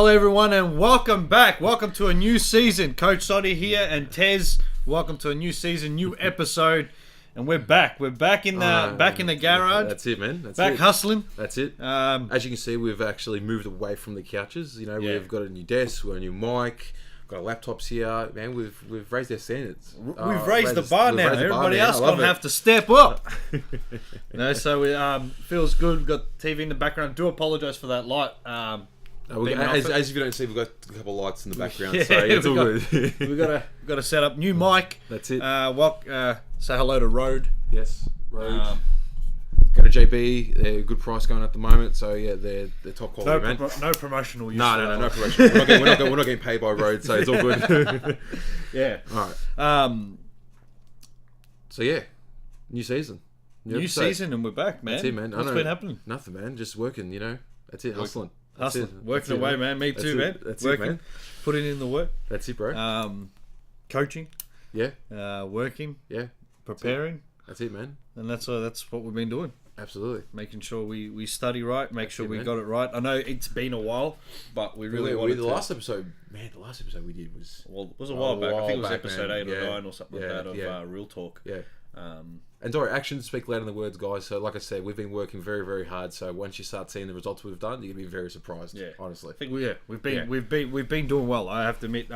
Hello everyone and welcome back. Welcome to a new season. Coach Soddy here and Tez. Welcome to a new season, new episode. And we're back. We're back in the garage. That's it, man. That's back it. Hustling. That's it. As you can see, we've actually moved away from the couches. You know, we've got a new desk, we've got a new mic, got our laptops here. Man, we've raised our standards. We've raised the bar now. Everybody else gonna have to step up. So it feels good. We've got TV in the background. Do apologise for that light. As if you don't see, we've got a couple of lights in the background, so it's all good. We've got to set up new mic. That's it. Say hello to Road. Yes, Road. Go to JB. They're a good price going at the moment, so yeah, they're top quality, man. No promotional use. No promotion. We're not getting paid by Road, so it's all good. Yeah. All right. So yeah, new season. New season, and we're back, man. That's it, man. What's been happening? Nothing, man. Just working, you know. That's it, hustling. Working away, man. Me too, man. That's working, it, man. Putting in the work. That's it, bro. Coaching. Yeah. Working. Yeah. Preparing. That's it, man. And that's what we've been doing. Absolutely. Making sure we study right, make sure we got it right. I know it's been a while, but we really wanted to. The last episode we did was... Well, it was a while back. I think it was episode 8 or 9 or something like that of Real Talk. Yeah. And sorry, actions speak louder than the words, guys. So, like I said, we've been working very, very hard. So, once you start seeing the results we've done, you're gonna be very surprised. Yeah, honestly. I think we've been doing well. I have to admit.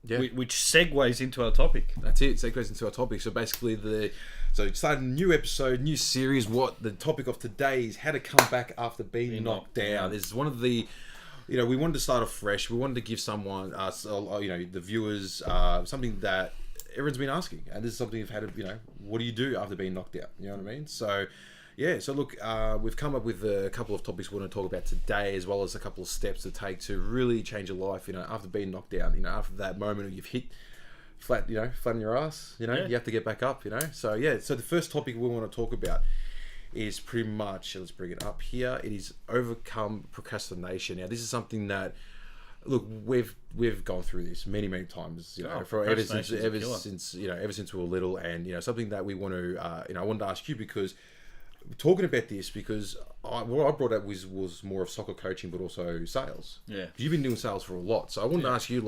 Which segues into our topic. That's it. Segues into our topic. So basically, starting a new episode, new series. What the topic of today is: how to come back after being knocked down. This is one of the. You know, we wanted to start off fresh. We wanted to give someone, the viewers, something that everyone's been asking, and this is something you've had to, what do you do after being knocked out? You know what I mean? So, yeah. So look, we've come up with a couple of topics we want to talk about today, as well as a couple of steps to take to really change your life. After being knocked down, after that moment you've hit flat, flat in your ass. You have to get back up. So yeah. So the first topic we want to talk about is pretty much, let's bring it up here. It is overcome procrastination. Now, this is something that, look, we've gone through this many times. Ever since we were little, and something that we want to, I wanted to ask you, because talking about this, because what I brought up was more of soccer coaching, but also sales. Yeah, you've been doing sales for a lot, so I wanted to ask you,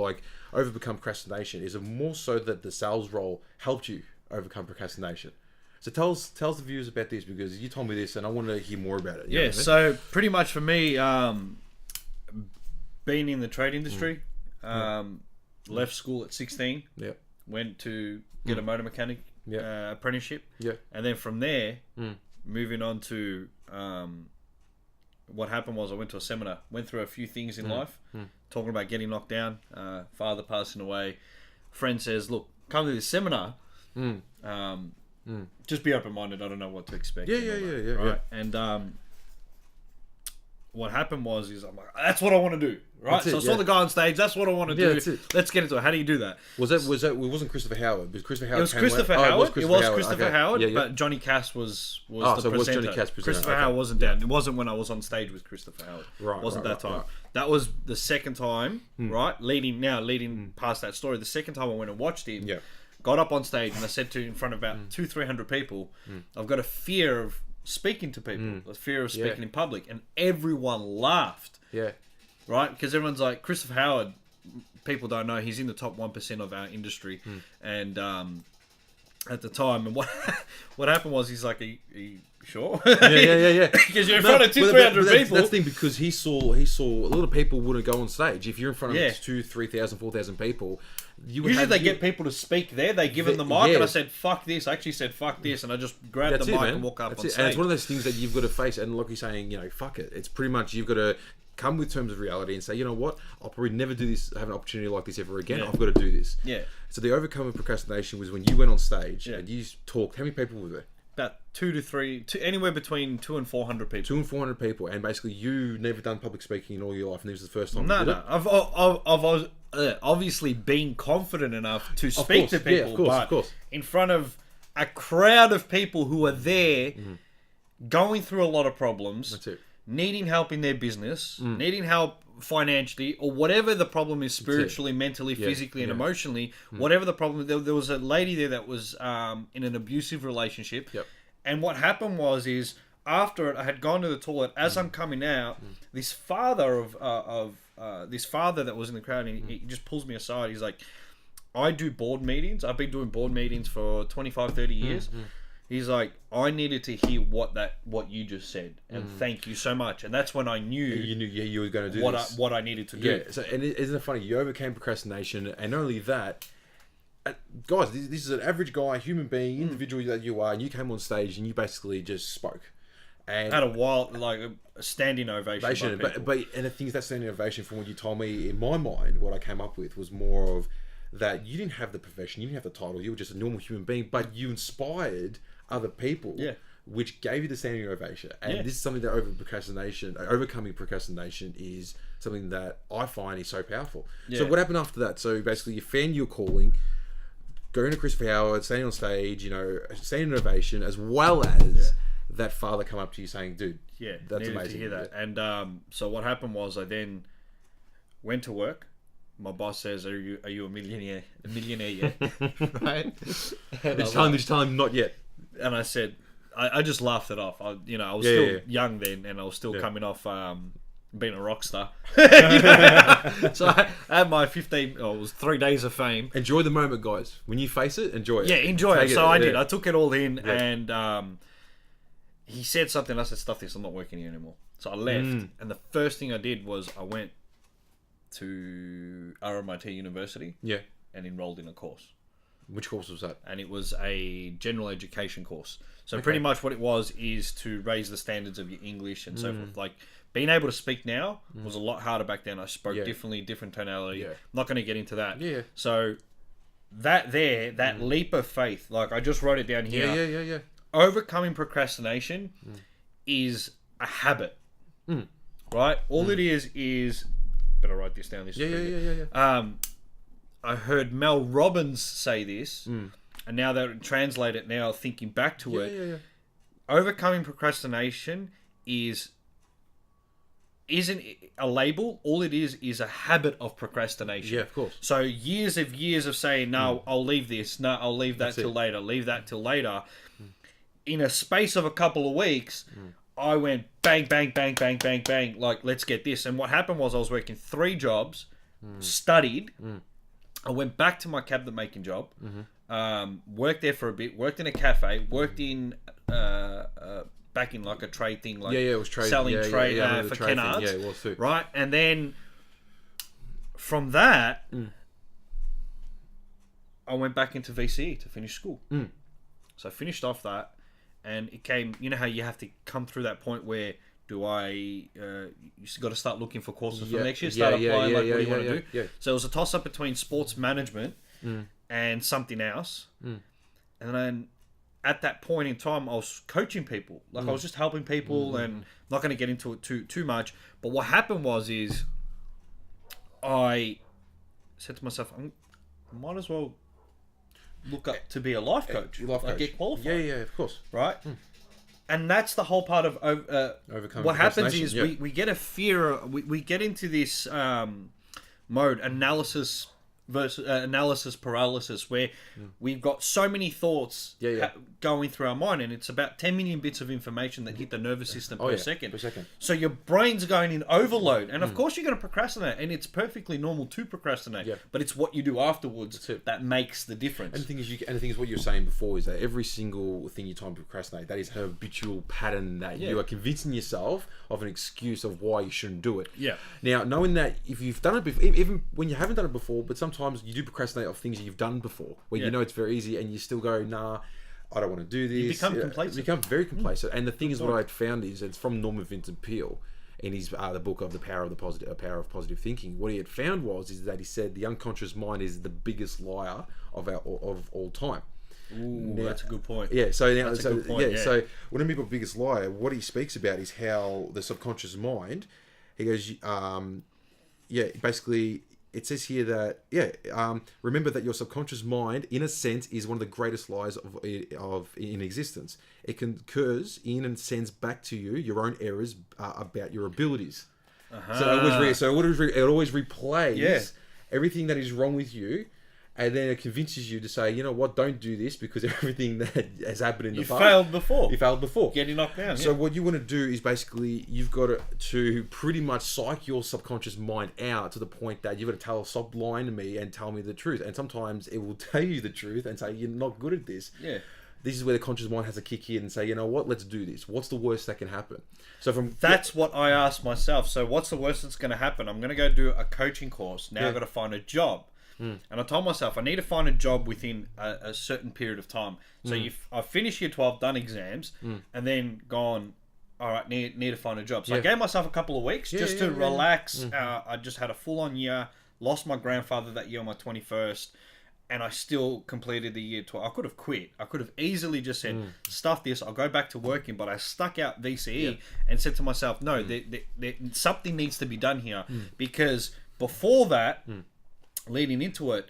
overcome procrastination. Is it more so that the sales role helped you overcome procrastination? So tell the viewers about this, because you told me this and I want to hear more about it. Yeah, so pretty much for me, being in the trade industry, left school at 16, went to get a motor mechanic apprenticeship, and then from there, moving on to what happened was I went to a seminar, went through a few things in life, talking about getting knocked down, father passing away. Friend says, look, come to this seminar, just be open-minded. I don't know what to expect. Right? And what happened was I'm like, that's what I want to do. Right? So I saw the guy on stage. That's what I want to do. Let's get into it. How do you do that? Was that? It wasn't Christopher Howard. It was Christopher Howard. It was Christopher Howard. But Johnny Cass was the presenter. Was Johnny Cass presenter? Christopher Howard wasn't down. It wasn't when I was on stage with Christopher Howard. Right. It wasn't that time. Right. That was the second time. Right. Leading past that story. The second time I went and watched him. Yeah. Got up on stage and I said in front of about 200-300 people, I've got a fear of speaking to people, a fear of speaking in public, and everyone laughed. Yeah. Right? Because everyone's like, Christopher Howard, people don't know, he's in the top 1% of our industry. And at the time, and what happened was, he's like, are you sure? Yeah. Because you're in front of 200-300 people. That's the thing, because he saw a lot of people wouldn't go on stage. If you're in front of 2,000-3,000, 4,000 people, usually they get people to speak there. They give them the mic, and I said, fuck this. I actually said, fuck this, and I just grabbed the mic and walk up on stage. And it's one of those things that you've got to face, and like you're saying, fuck it. It's pretty much, you've got to come with terms of reality and say, you know what, I'll probably never do this, have an opportunity like this ever again. I've got to do this. Yeah. So the overcome of procrastination was when you went on stage and you talked. How many people were there? About 2 to 3, anywhere between 200 and 400 people. 200 and 400 people, and basically you never done public speaking in all your life, and this was the first time. No. I've obviously been confident enough to speak to people, of course. In front of a crowd of people who are there, going through a lot of problems. That's it. Needing help in their business, needing help financially, or whatever the problem is, spiritually, mentally, physically, and emotionally, whatever the problem. There was a lady there that was in an abusive relationship, and what happened was after it, I had gone to the toilet. As I'm coming out, this father this father that was in the crowd, he just pulls me aside. He's like, I do board meetings. I've been doing board meetings for 25, 30 years. He's like, I needed to hear what you just said, and thank you so much. And that's when I knew you were going to do what I needed to do. Yeah. So, and isn't it funny? You overcame procrastination, and not only that, guys, this is an average guy, human being, individual that you are, and you came on stage and you basically just spoke. And had a wild, like a standing ovation. But and the thing is, that standing ovation, from what you told me, in my mind, what I came up with was more of that you didn't have the profession, you didn't have the title, you were just a normal human being, but you inspired other people, which gave you the standing ovation. And this is something that overcoming procrastination is something that I find is so powerful. So what happened after that? So basically, you found your calling, going to Christopher Howard, standing on stage, standing ovation, as well as that father come up to you saying, dude, that's amazing to hear that. And so what happened was, I then went to work. My boss says, are you a millionaire yet? Right? Did you tell him not yet? And I said, I just laughed it off. I was still young then, and I was still coming off being a rock star. So I had my it was 3 days of fame. Enjoy the moment, guys. When you face it, enjoy it. Yeah, enjoy it. So I did. I took it all in, and he said something. I said, stuff this, I'm not working here anymore. So I left, and the first thing I did was I went to RMIT University and enrolled in a course. Which course was that? And it was a general education course. So pretty much what it was is to raise the standards of your English and so forth. Like, being able to speak now was a lot harder back then. I spoke differently, different tonality. I'm not going to get into that. So that leap of faith, like I just wrote it down here. Overcoming procrastination is a habit. Right? All it is better write this down. I heard Mel Robbins say this, and now that translate it now, thinking back to it, overcoming procrastination isn't a label. All it is a habit of procrastination. Yeah, of course. So years of saying, no, I'll leave this, no, I'll leave that till later, leave that till later. In a space of a couple of weeks, I went bang, bang, bang, bang, bang, bang, like, let's get this. And what happened was I was working 3 jobs, studied, I went back to my cabinet making job, worked there for a bit, worked in a cafe, worked in back in like a trade thing, like it was trade, selling trade for Kennards, it was too. Right? And then from that, I went back into VCE to finish school. So I finished off that, and it came. You know how you have to come through that point where you got to start looking for courses for next year, start applying, what do you want to do? So it was a toss-up between sports management and something else. And then at that point in time, I was coaching people. Like I was just helping people, and not going to get into it too much. But what happened was I said to myself, I might as well look up to be a life coach. Get qualified. Yeah, of course. Right? And that's the whole part of overcoming. What happens is we get a fear. We get into this mode, analysis paralysis, where we've got so many thoughts going through our mind, and it's about 10 million bits of information that hit the nervous system per second. So your brain's going in overload, and of course you're going to procrastinate, and it's perfectly normal to procrastinate. But it's what you do afterwards that makes the difference. And the thing is, what you were saying before is that every single thing you time to procrastinate, that is an habitual pattern that you are convincing yourself of an excuse of why you shouldn't do it. Now, knowing that if you've done it before, even when you haven't done it before, but sometimes you do procrastinate of things that you've done before, where you know it's very easy, and you still go, nah, I don't want to do this. You become complacent. You become very complacent. And the thing is, what I found is, it's from Norman Vincent Peale in his the book of the power of positive thinking. What he had found is that he said the unconscious mind is the biggest liar of all time. Ooh, that's a good point. So when I mean by biggest liar, what he speaks about is how the subconscious mind. He goes, basically. It says here that remember that your subconscious mind, in a sense, is one of the greatest lies in existence. It occurs in and sends back to you your own errors about your abilities. So it always replays everything that is wrong with you, And then it convinces you to say, you know what, don't do this because everything that has happened in the past. You failed before. You failed before. Getting knocked down. So what you want to do is basically, you've got to pretty much psych your subconscious mind out to the point that you've got to stop lying to me and tell me the truth. And sometimes it will tell you the truth and say, you're not good at this. Yeah. This is where the conscious mind has to kick in and say, you know what, let's do this. What's the worst that can happen? So that's what I asked myself. So what's the worst that's going to happen? I'm going to go do a coaching course. Now I've got to find a job. And I told myself I need to find a job within a certain period of time. So I've finished year 12, done exams, and then gone, all right, need to find a job. So I gave myself a couple of weeks just to relax. I just had a full-on year, lost my grandfather that year on my 21st, and I still completed the year 12. I could have quit. I could have easily just said, stuff this, I'll go back to working, but I stuck out VCE and said to myself, no, something needs to be done here. Because before that... leading into it,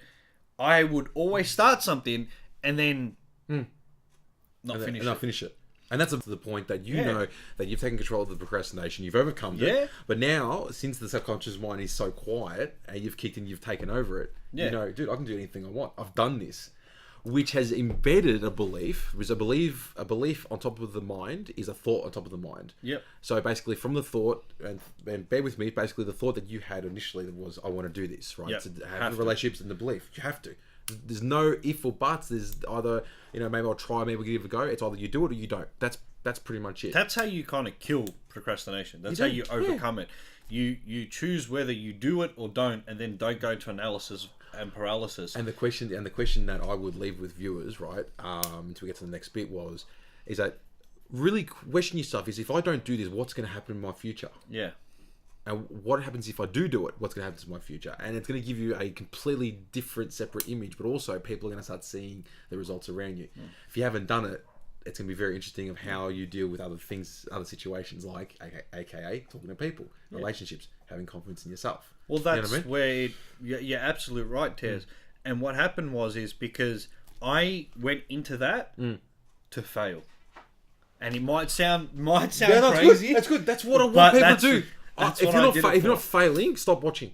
I would always start something and then not finish it. And that's the point that you know that you've taken control of the procrastination, you've overcome it. But now, since the subconscious mind is so quiet and you've kicked in, you've taken over it, you know, dude, I can do anything I want. I've done this. Which has embedded a belief, because a belief on top of the mind is a thought on top of the mind. Yep. So basically from the thought, and bear with me, basically the thought that you had initially was, I want to do this, right? To have the relationships and the belief. You have to. There's no if or buts. There's either, you know, maybe I'll try, maybe we'll give it a go. It's either you do it or you don't. That's pretty much it. That's how you kind of kill procrastination. That's how you overcome it. You choose whether you do it or don't, and then don't go to analysis and paralysis. And the question that I would leave with viewers, right, until we get to the next bit, is that really question yourself is, if I don't do this, what's going to happen in my future? Yeah. And what happens if I do it? What's going to happen to my future? And it's going to give you a completely different, separate image, but also people are going to start seeing the results around you. If you haven't done it, it's going to be very interesting of how you deal with other things, other situations, like aka talking to people, relationships, having confidence in yourself. Well, that's where you're absolutely right, Tez. And what happened is because I went into that to fail, and it might sound crazy. That's good. That's what I want people to do. If you're not failing, stop watching.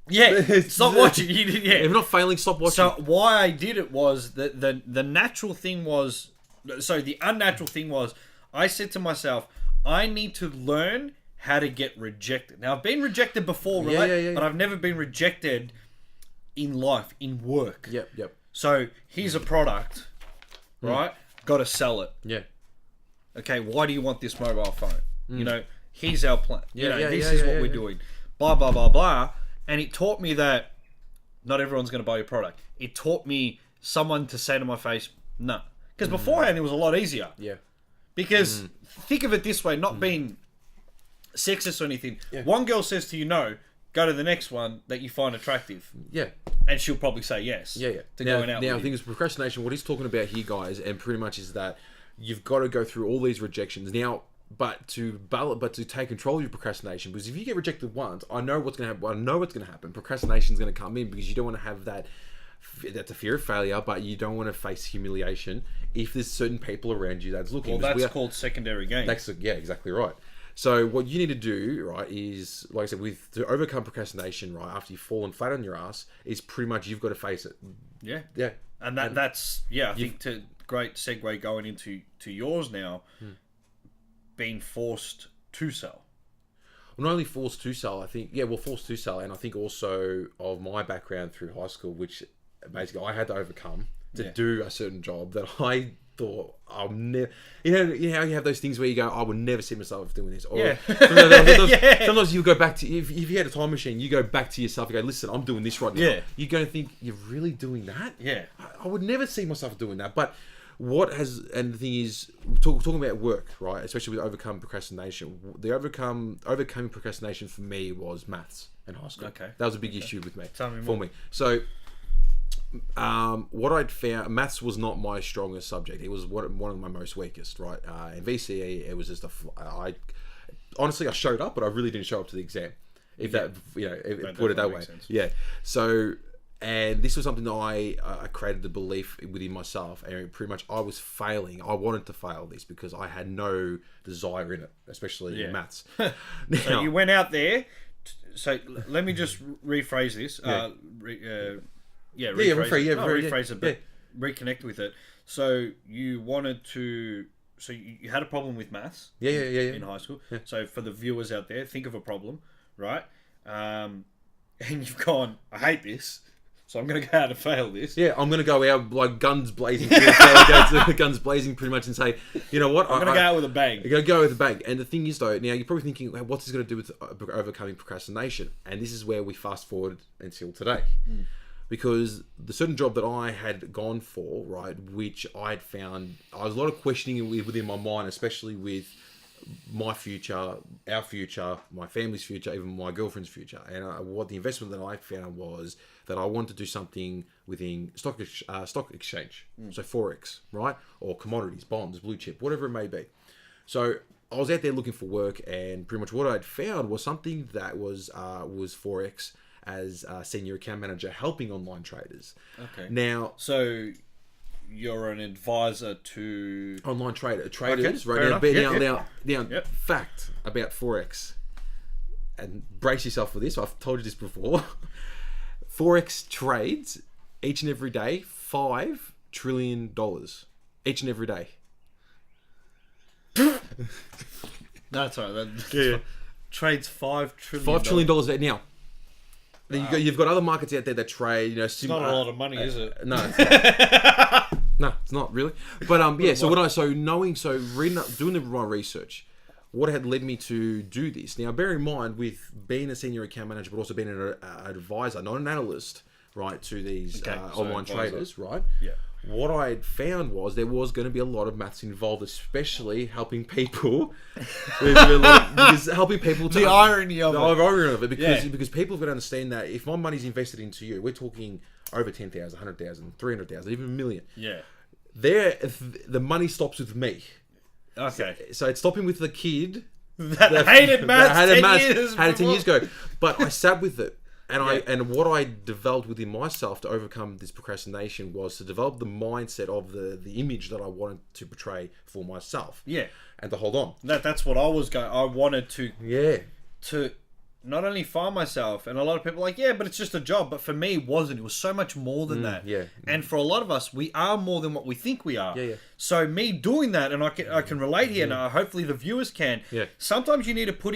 Yeah, stop watching. If you're not failing, stop watching. So why I did it was that the natural thing was. So the unnatural thing was, I said to myself, I need to learn how to get rejected. Now, I've been rejected before, but I've never been rejected in life, in work. Yep. So here's a product, right? Got to sell it. Yeah. Okay, why do you want this mobile phone? You know, here's our plan. This is what we're doing. Blah, blah, blah, blah. And it taught me that not everyone's going to buy your product. It taught me someone to say to my face, no. Because beforehand, it was a lot easier. Yeah. Because think of it this way, not being sexist or anything. Yeah. One girl says to you no, go to the next one that you find attractive. Yeah. And she'll probably say yes. Yeah. To going out. Now, the thing is, procrastination, what he's talking about here, guys, and pretty much is that you've got to go through all these rejections. Now, but to take control of your procrastination, because if you get rejected once, I know what's going to happen. I know what's going to happen. Procrastination is going to come in because you don't want to have that. That's a fear of failure, but you don't want to face humiliation if there's certain people around you that's looking. Well, that's called secondary gain. Yeah, exactly right. So what you need to do, right, is, like I said, to overcome procrastination, right, after you've fallen flat on your ass, is pretty much you've got to face it. Yeah. Yeah. And that's I think great segue going into yours now, being forced to sell. Well, not only forced to sell, I think, forced to sell, and I think also of my background through high school, which basically I had to overcome to do a certain job that I thought I'll never. You know how you have those things where you go, I would never see myself doing this. Or sometimes you go back to, if you had a time machine, you go back to yourself and go, listen, I'm doing this right now. Yeah. You're going to think, you're really doing that? Yeah. I would never see myself doing that. But and the thing is, talking about work, right? Especially with overcome procrastination. The overcoming procrastination for me was maths in high school. Okay. That was a big issue with me. Tell me more. So, what I'd found, maths was not my strongest subject. It was one of my most weakest, right? In VCE, it was just honestly, I showed up, but I really didn't show up to the exam. If put it that way. Sense. Yeah. So, and this was something that I created the belief within myself, and pretty much I was failing. I wanted to fail this because I had no desire in it, especially in maths. Now, so you went out there. So let me just rephrase this. rephrase it, but reconnect with it. So you wanted to. So you had a problem with maths. In high school. Yeah. So for the viewers out there, think of a problem, right? And you've gone, I hate this, so I'm going to go out and fail this. Yeah, I'm going to go out like guns blazing. Guns blazing, pretty much, and say, you know what? I'm going to go out with a bang. You're going to go with a bang. And the thing is, though, now you're probably thinking, what's this going to do with overcoming procrastination? And this is where we fast forward until today. Because the certain job that I had gone for, right, which I had found, I was a lot of questioning within my mind, especially with my future, our future, my family's future, even my girlfriend's future. And what the investment that I found was that I wanted to do something within stock exchange, so Forex, right, or commodities, bonds, blue chip, whatever it may be. So I was out there looking for work, and pretty much what I'd found was something that was Forex, as a senior account manager helping online traders. Okay. Now, so you're an advisor to online traders, okay, right? Now, fact about Forex, and brace yourself for this. I've told you this before. Forex trades each and every day $5 trillion each and every day. That's all right. Trades $5 trillion. $5 trillion a day. Now, you've got other markets out there that trade. It's not a lot of money, is it? No, no, it's not really. But doing my research, what had led me to do this. Now, bear in mind, with being a senior account manager, but also being an advisor, not an analyst, right, to these online traders, right? Yeah. What I had found was there was going to be a lot of maths involved, especially helping people. Because helping people to the irony of it, because people can understand that if my money's invested into you, we're talking over 10,000, 100,000, 300,000, even a million. Yeah. The money stops with me. Okay. So it's stopping with the kid that hated maths 10 years ago. But I sat with it. And what I developed within myself to overcome this procrastination was to develop the mindset of the image that I wanted to portray for myself. Yeah. And to hold on. That's what I was going. I wanted to not only find myself, and a lot of people are like, but it's just a job. But for me, it wasn't. It was so much more than that. Yeah. And for a lot of us, we are more than what we think we are. Yeah. So me doing that, and I can relate here, and hopefully the viewers can. Yeah. Sometimes you need to put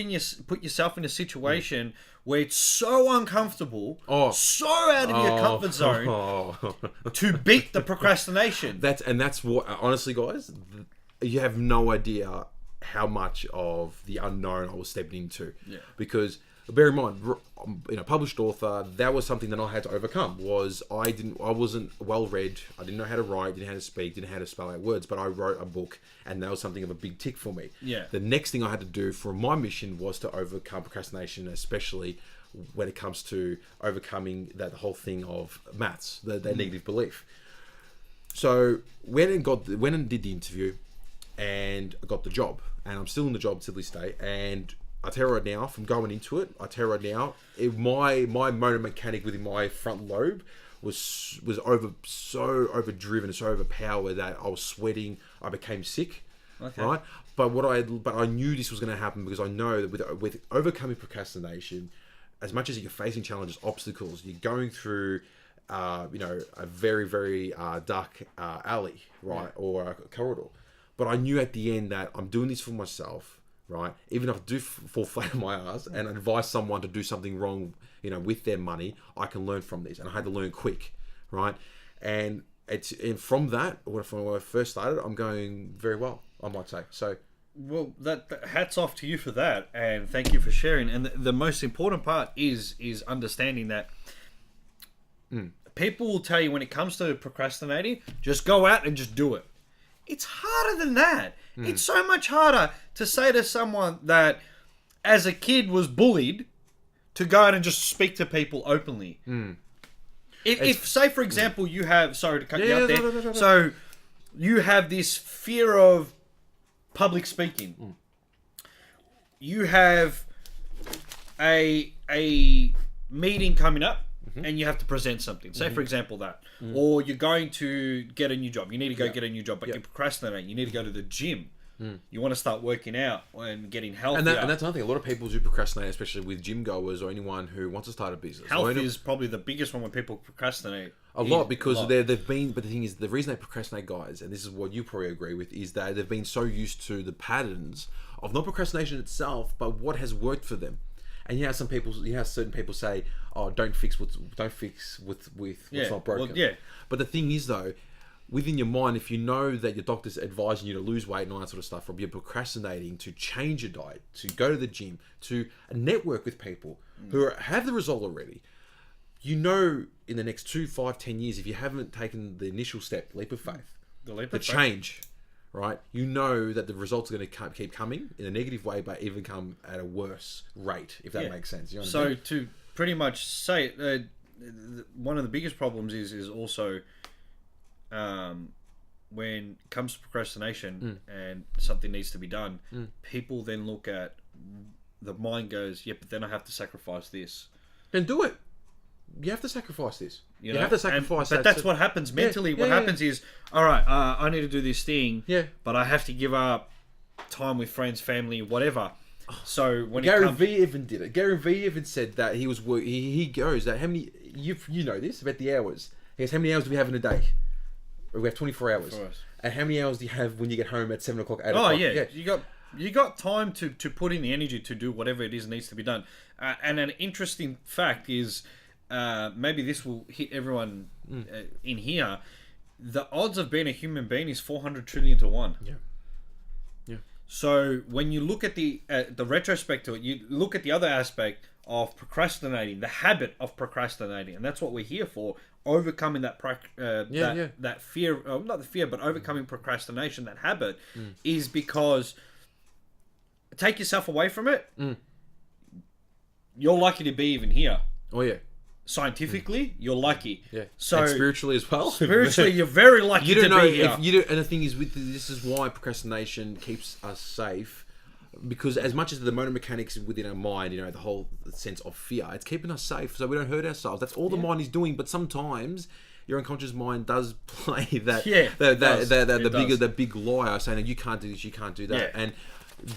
yourself in a situation where it's so uncomfortable, so out of your comfort zone, to beat the procrastination. That's what, honestly, guys, you have no idea how much of the unknown I was stepping into. Yeah. Because bear in mind, published author, that was something that I had to overcome. I wasn't well read. I didn't know how to write, didn't know how to speak, didn't know how to spell out words. But I wrote a book, and that was something of a big tick for me. Yeah. The next thing I had to do for my mission was to overcome procrastination, especially when it comes to overcoming that whole thing of maths, that negative belief. So went and did the interview, and I got the job, and I'm still in the job to this day. And I tell you right now, from going into it, my motor mechanic within my front lobe was so overdriven, so overpowered that I was sweating. I became sick. Okay. Right, but I knew this was going to happen because I know that with overcoming procrastination, as much as you're facing challenges, obstacles, you're going through, a very, very dark alley, right, or a corridor. But I knew at the end that I'm doing this for myself, right? Even if I do fall flat on my ass and advise someone to do something wrong, with their money, I can learn from this, and I had to learn quick, right? And from that, when I first started, I'm going very well, I might say. So. Well, that hats off to you for that, and thank you for sharing. And the most important part is understanding that people will tell you when it comes to procrastinating, just go out and just do it. It's harder than that. It's so much harder to say to someone that, as a kid, was bullied, to go out and just speak to people openly. If say, for example, you have... Sorry to cut you out there. No. So, you have this fear of public speaking. You have a meeting coming up, and you have to present something. Say, for example, that. Or you're going to get a new job. You need to go get a new job, but you're procrastinating. You need to go to the gym. You want to start working out and getting healthier. And that's another thing. A lot of people do procrastinate, especially with gym goers or anyone who wants to start a business. Health is probably the biggest one when people procrastinate. A lot, because they've been, but the thing is, the reason they procrastinate, guys, and this is what you probably agree with, is that they've been so used to the patterns of not procrastination itself, but what has worked for them. And certain people say, "Oh, don't fix what's not broken." Well, yeah. But the thing is, though, within your mind, if you know that your doctor's advising you to lose weight and all that sort of stuff, or you're procrastinating to change your diet, to go to the gym, to network with people who have the result already, you know, in the next 2, 5, 10 years, if you haven't taken the initial step, leap of faith, the change, right? You know that the results are going to keep coming in a negative way, but even come at a worse rate, if that makes sense. You know what I mean? To pretty much say, one of the biggest problems is also when it comes to procrastination and something needs to be done, people then look at, the mind goes, yeah, but then I have to sacrifice this. Then do it. You have to sacrifice this. You have to sacrifice that. But that's what happens mentally. What happens is, all right, I need to do this thing, but I have to give up time with friends, family, whatever. So when Gary Vee even did it. Gary Vee even said that he was he goes that how many you know this about the hours. He goes, how many hours do we have in a day? We have 24 hours. And how many hours do you have when you get home at 7 o'clock, 8 o'clock? Oh yeah. You got time to put in the energy to do whatever it is that needs to be done. And an interesting fact is, maybe this will hit everyone in here. The odds of being a human being is 400 trillion to 1. Yeah. So when you look at the retrospect to it, you look at the other aspect of procrastinating, the habit of procrastinating, and that's what we're here for. Overcoming that that fear, not the fear, but overcoming procrastination, that habit, is because take yourself away from it. You're lucky to be even here. Oh yeah. Scientifically, you're lucky. Yeah. So and spiritually as well. Spiritually, you're very lucky you don't to know be here. If you do, and the thing is, this is why procrastination keeps us safe. Because as much as the motor mechanics within our mind, you know, the whole sense of fear, it's keeping us safe so we don't hurt ourselves. That's all the mind is doing. But sometimes your unconscious mind does play that. The big liar saying that you can't do this, you can't do that, and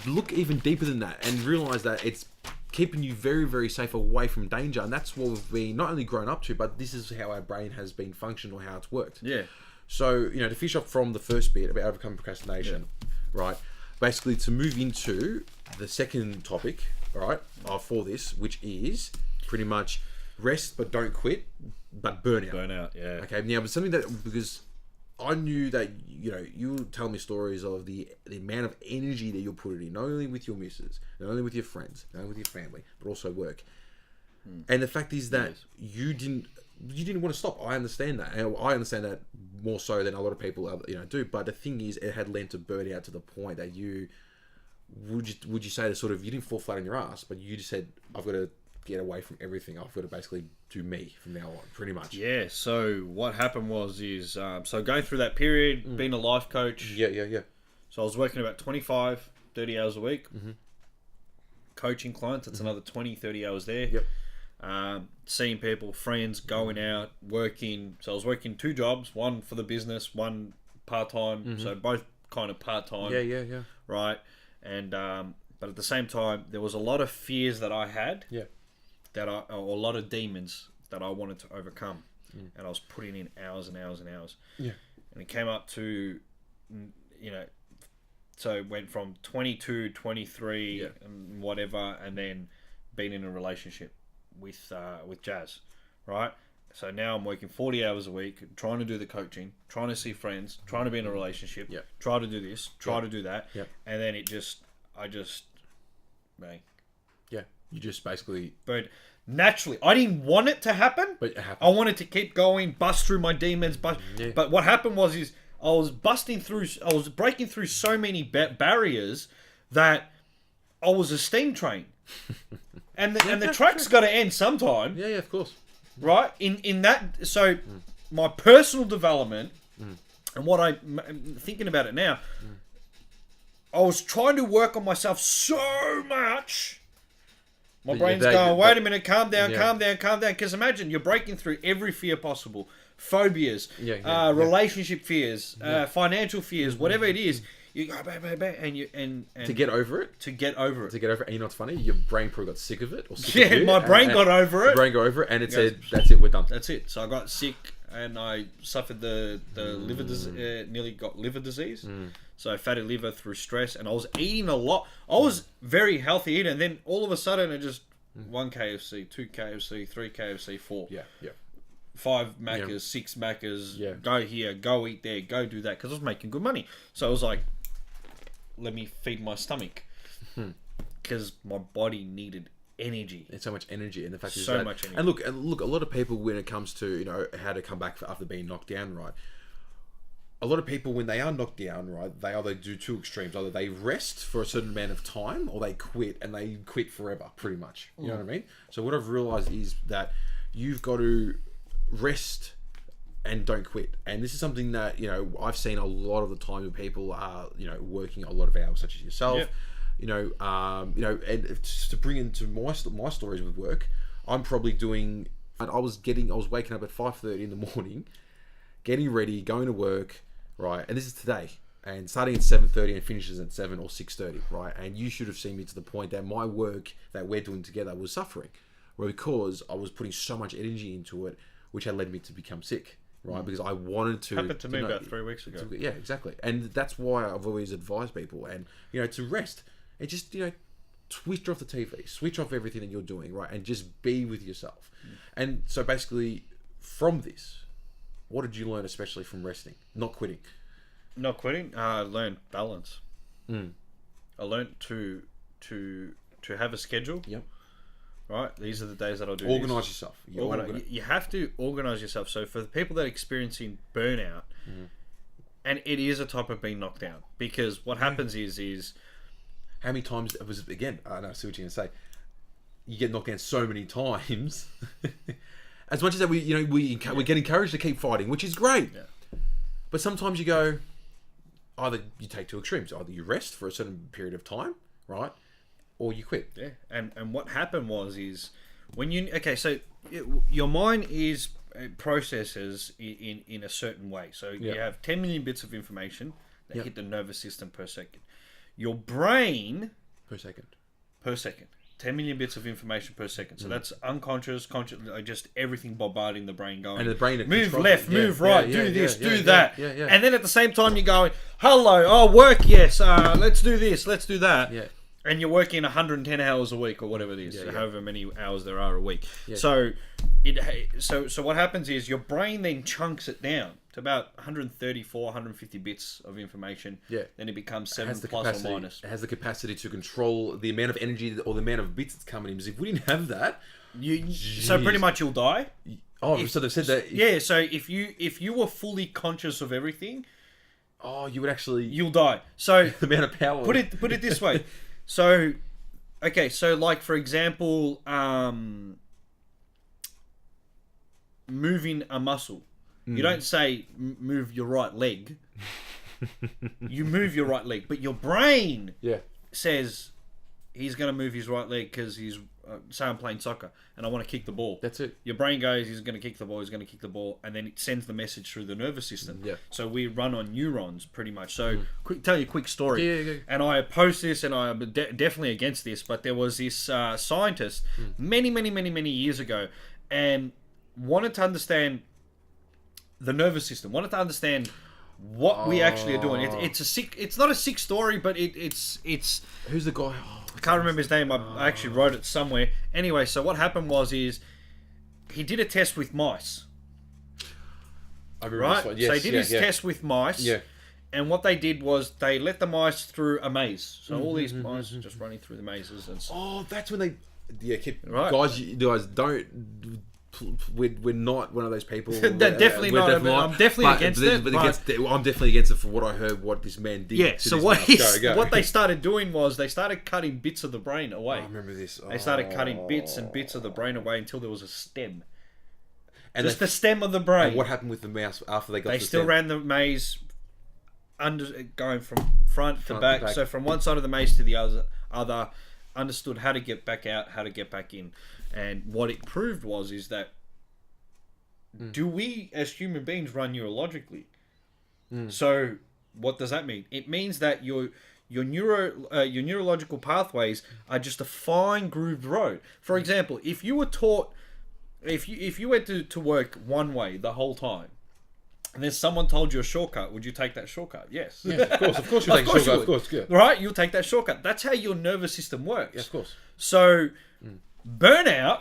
look even deeper than that and realize that it's keeping you very, very safe away from danger. And that's what we've been not only grown up to, but this is how our brain has been functioned or how it's worked. Yeah. So, you know, to finish off from the first bit about overcoming procrastination, right? Basically, to move into the second topic, right, for this, which is pretty much rest but don't quit, but burnout. Burnout, yeah. Okay, now, but something that, because I knew that, you know, you tell me stories of the amount of energy that you'll put it in, not only with your missus, not only with your friends, not only with your family, but also work. And the fact is that you didn't want to stop. I understand that. And I understand that more so than a lot of people, you know, do. But the thing is, it had led to burnout to the point that would you say that sort of, you didn't fall flat on your ass, but you just said, I've got to get away from everything. I've got to basically do me from now on, pretty much. Yeah. So what happened so going through that period, being a life coach. Yeah. So I was working about 25, 30 hours a week. Coaching clients, that's another 20, 30 hours there. Yep. Seeing people, friends, going out, working. So I was working 2 jobs, one for the business, one part-time. So both kind of part-time. Yeah. Right. And but at the same time, there was a lot of fears that I had. Yeah. Or a lot of demons that I wanted to overcome. And I was putting in hours and hours and hours. Yeah. And it came up to, you know, so it went from 22, 23, and whatever, and then being in a relationship with Jazz, right? So now I'm working 40 hours a week, trying to do the coaching, trying to see friends, trying to be in a relationship, try to do this, try to do that, and then bang. Yeah, you just basically... But naturally, I didn't want it to happen. But it happened. I wanted to keep going, bust through my demons, but what happened was I was breaking through so many barriers that I was a steam train. And the track's got to end sometime. Yeah, of course. Right? In that, so my personal development, and what I'm thinking about it now, I was trying to work on myself so much. My brain's going, wait a minute, calm down. Because imagine, you're breaking through every fear possible. Phobias, relationship fears, financial fears, whatever it is. You go bang, bang, bang, and to get over it. To get over it. And you know what's funny? Your brain probably got sick of it. Or sick of you, my brain got over it. Your brain got over it, and it said, "That's it, we're done." That's it. So I got sick, and I suffered the liver disease. Nearly got liver disease. So fatty liver through stress, and I was eating a lot. I was very healthy eating, and then all of a sudden, it just 1 KFC, 2 KFC, 3 KFC, 4. Yeah. 5 Maccas, 6 Maccas, go here, go eat there, go do that, because I was making good money. So I was like, let me feed my stomach, because my body needed energy. It's so much energy, and the fact is so much energy. And look, a lot of people, when it comes to how to come back after being knocked down, right? A lot of people, when they are knocked down, right, they either do two extremes. Either they rest for a certain amount of time, or they quit, and they quit forever, pretty much. You know what I mean? So what I've realized is that you've got to rest and don't quit. And this is something that I've seen a lot of the time when people are working a lot of hours, such as yourself. Yep. And to bring into my stories with work, I'm probably doing. I was waking up at 5:30 in the morning, getting ready, going to work, right? And this is today, and starting at 7:30 and finishes at 7 or 6:30, right? And you should have seen me to the point that my work that we're doing together was suffering, because I was putting so much energy into it, which had led me to become sick, right? Because I wanted to... Happened to me about 3 weeks ago. Yeah, exactly. And that's why I've always advised people, and, to rest. And just, switch off the TV, switch off everything that you're doing, right? And just be with yourself. And so basically, from this, what did you learn, especially from resting? Not quitting. Not quitting? I learned balance. I learned to have a schedule. Yep. Right, these are the days that I'll do. Organize yourself. You have to organize yourself. So for the people that are experiencing burnout, and it is a type of being knocked down, because what happens is how many times I see what you're gonna say. You get knocked down so many times. As much as that, we get encouraged to keep fighting, which is great. Yeah. But sometimes you go, either you take two extremes. Either you rest for a certain period of time, right? Or you quit. Yeah, and what happened is when your mind is processes in a certain way. So you have 10 million bits of information that hit the nervous system per second. Your brain per second. 10 million bits of information per second. So that's unconscious, conscious, just everything bombarding the brain, going, and the brain move left, move right, do this, do that. Yeah. And then at the same time you're going, hello, work, yes, let's do this, let's do that. Yeah. And you're working 110 hours a week, or whatever it is, however many hours there are a week. Yeah. So what happens is your brain then chunks it down to about 134, 150 bits of information. Yeah. Then it becomes 7 plus or minus. It has the capacity to control the amount of energy or the amount of bits that's coming in. Because if we didn't have that, so pretty much you'll die. Oh, so they've said that. Yeah. So if you were fully conscious of everything, you would actually... You'll die. So the amount of power. Put it this way. So, so like for example, moving a muscle. You don't say move your right leg. You move your right leg, but your brain says he's going to move his right leg because he's say I'm playing soccer and I want to kick the ball. That's it. Your brain goes, he's going to kick the ball, and then it sends the message through the nervous system. Yeah. So we run on neurons pretty much. So tell you a quick story. Yeah. And I oppose this, and I'm definitely against this, but there was this scientist many years ago, and wanted to understand the nervous system, wanted to understand what we actually are doing. It's not a sick story, but it's who's the guy? I can't remember his name. I actually wrote it somewhere. Anyway, so what happened is he did a test with mice. Right? So he did his test with mice. Yeah. And what they did was they let the mice through a maze. So all these mice are just running through the mazes. And that's when they... Yeah, right. Guys, don't... We're not one of those people. Definitely not. I'm definitely against it. I'm definitely against it for what I heard. What this man did. Yeah. So what they started doing was they started cutting bits of the brain away. I remember this. They started cutting bits and bits of the brain away until there was a stem. And just the stem of the brain. And what happened with the mouse after they got? They still ran the maze, going from front to back. So from one side of the maze to the other, understood how to get back out, how to get back in. And what it proved is that do we as human beings run neurologically? So what does that mean? It means that your neurological pathways are just a fine grooved road. For example, if you were taught, if you went to work one way the whole time, and then someone told you a shortcut, would you take that shortcut? Yes. Yeah, of course you take a shortcut. Of course, yeah. Right, you'll take that shortcut. That's how your nervous system works. Yeah, of course. So, burnout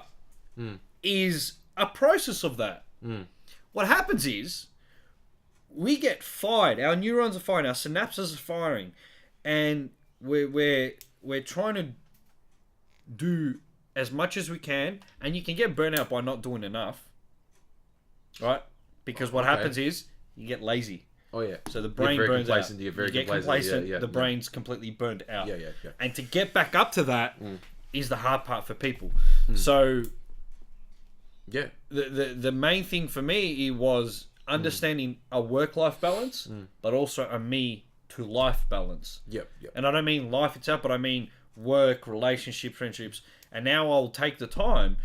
is a process of that. What happens is, we get fired. Our neurons are firing. Our synapses are firing, and we're trying to do as much as we can. And you can get burnout by not doing enough, right? Because what happens is you get lazy. Oh yeah. So the brain burns out. You get complacent. Yeah, the brain's completely burned out. Yeah. And to get back up to that is the hard part for people. So yeah, the main thing for me was understanding a work-life balance, but also a me-to-life balance. Yep. And I don't mean life itself, but I mean work, relationships, friendships. And now I'll take the time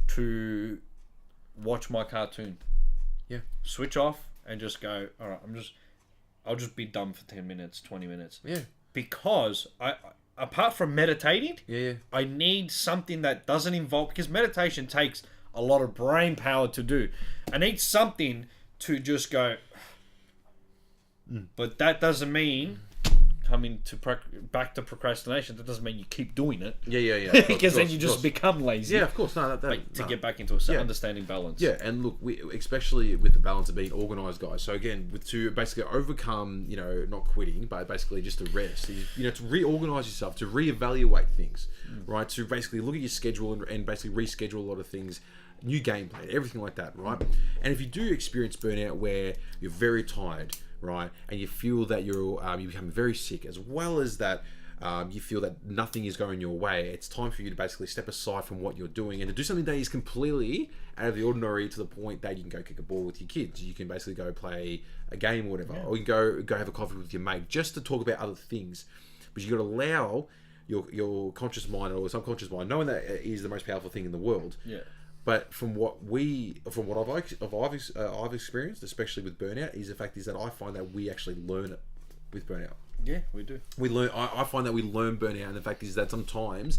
to watch my cartoon. Yeah. Switch off and just go, all right, I'll just be done for 10 minutes, 20 minutes. Yeah. Because apart from meditating, yeah, I need something that doesn't involve, because meditation takes a lot of brain power to do. I need something to just go, but that doesn't mean coming to back to procrastination. That doesn't mean you keep doing it. Yeah. Because then you just become lazy. Yeah, of course. No, to get back into understanding balance. Yeah, and look, we especially with the balance of being organised, guys. So again, to basically overcome, not quitting, but basically just to rest. To reorganise yourself, to reevaluate things, right? To basically look at your schedule and basically reschedule a lot of things. New game plan, everything like that, right? And if you do experience burnout where you're very tired, right, and you feel that you become very sick, as well as that you feel that nothing is going your way, it's time for you to basically step aside from what you're doing and to do something that is completely out of the ordinary, to the point that you can go kick a ball with your kids, you can basically go play a game or whatever, or you can go have a coffee with your mate, just to talk about other things. But you got to allow your conscious mind or subconscious mind, knowing that is the most powerful thing in the world. Yeah. But from what I've experienced, especially with burnout, is the fact is that I find that we actually learn it with burnout. Yeah, we do. We learn. I find that we learn burnout, and the fact is that sometimes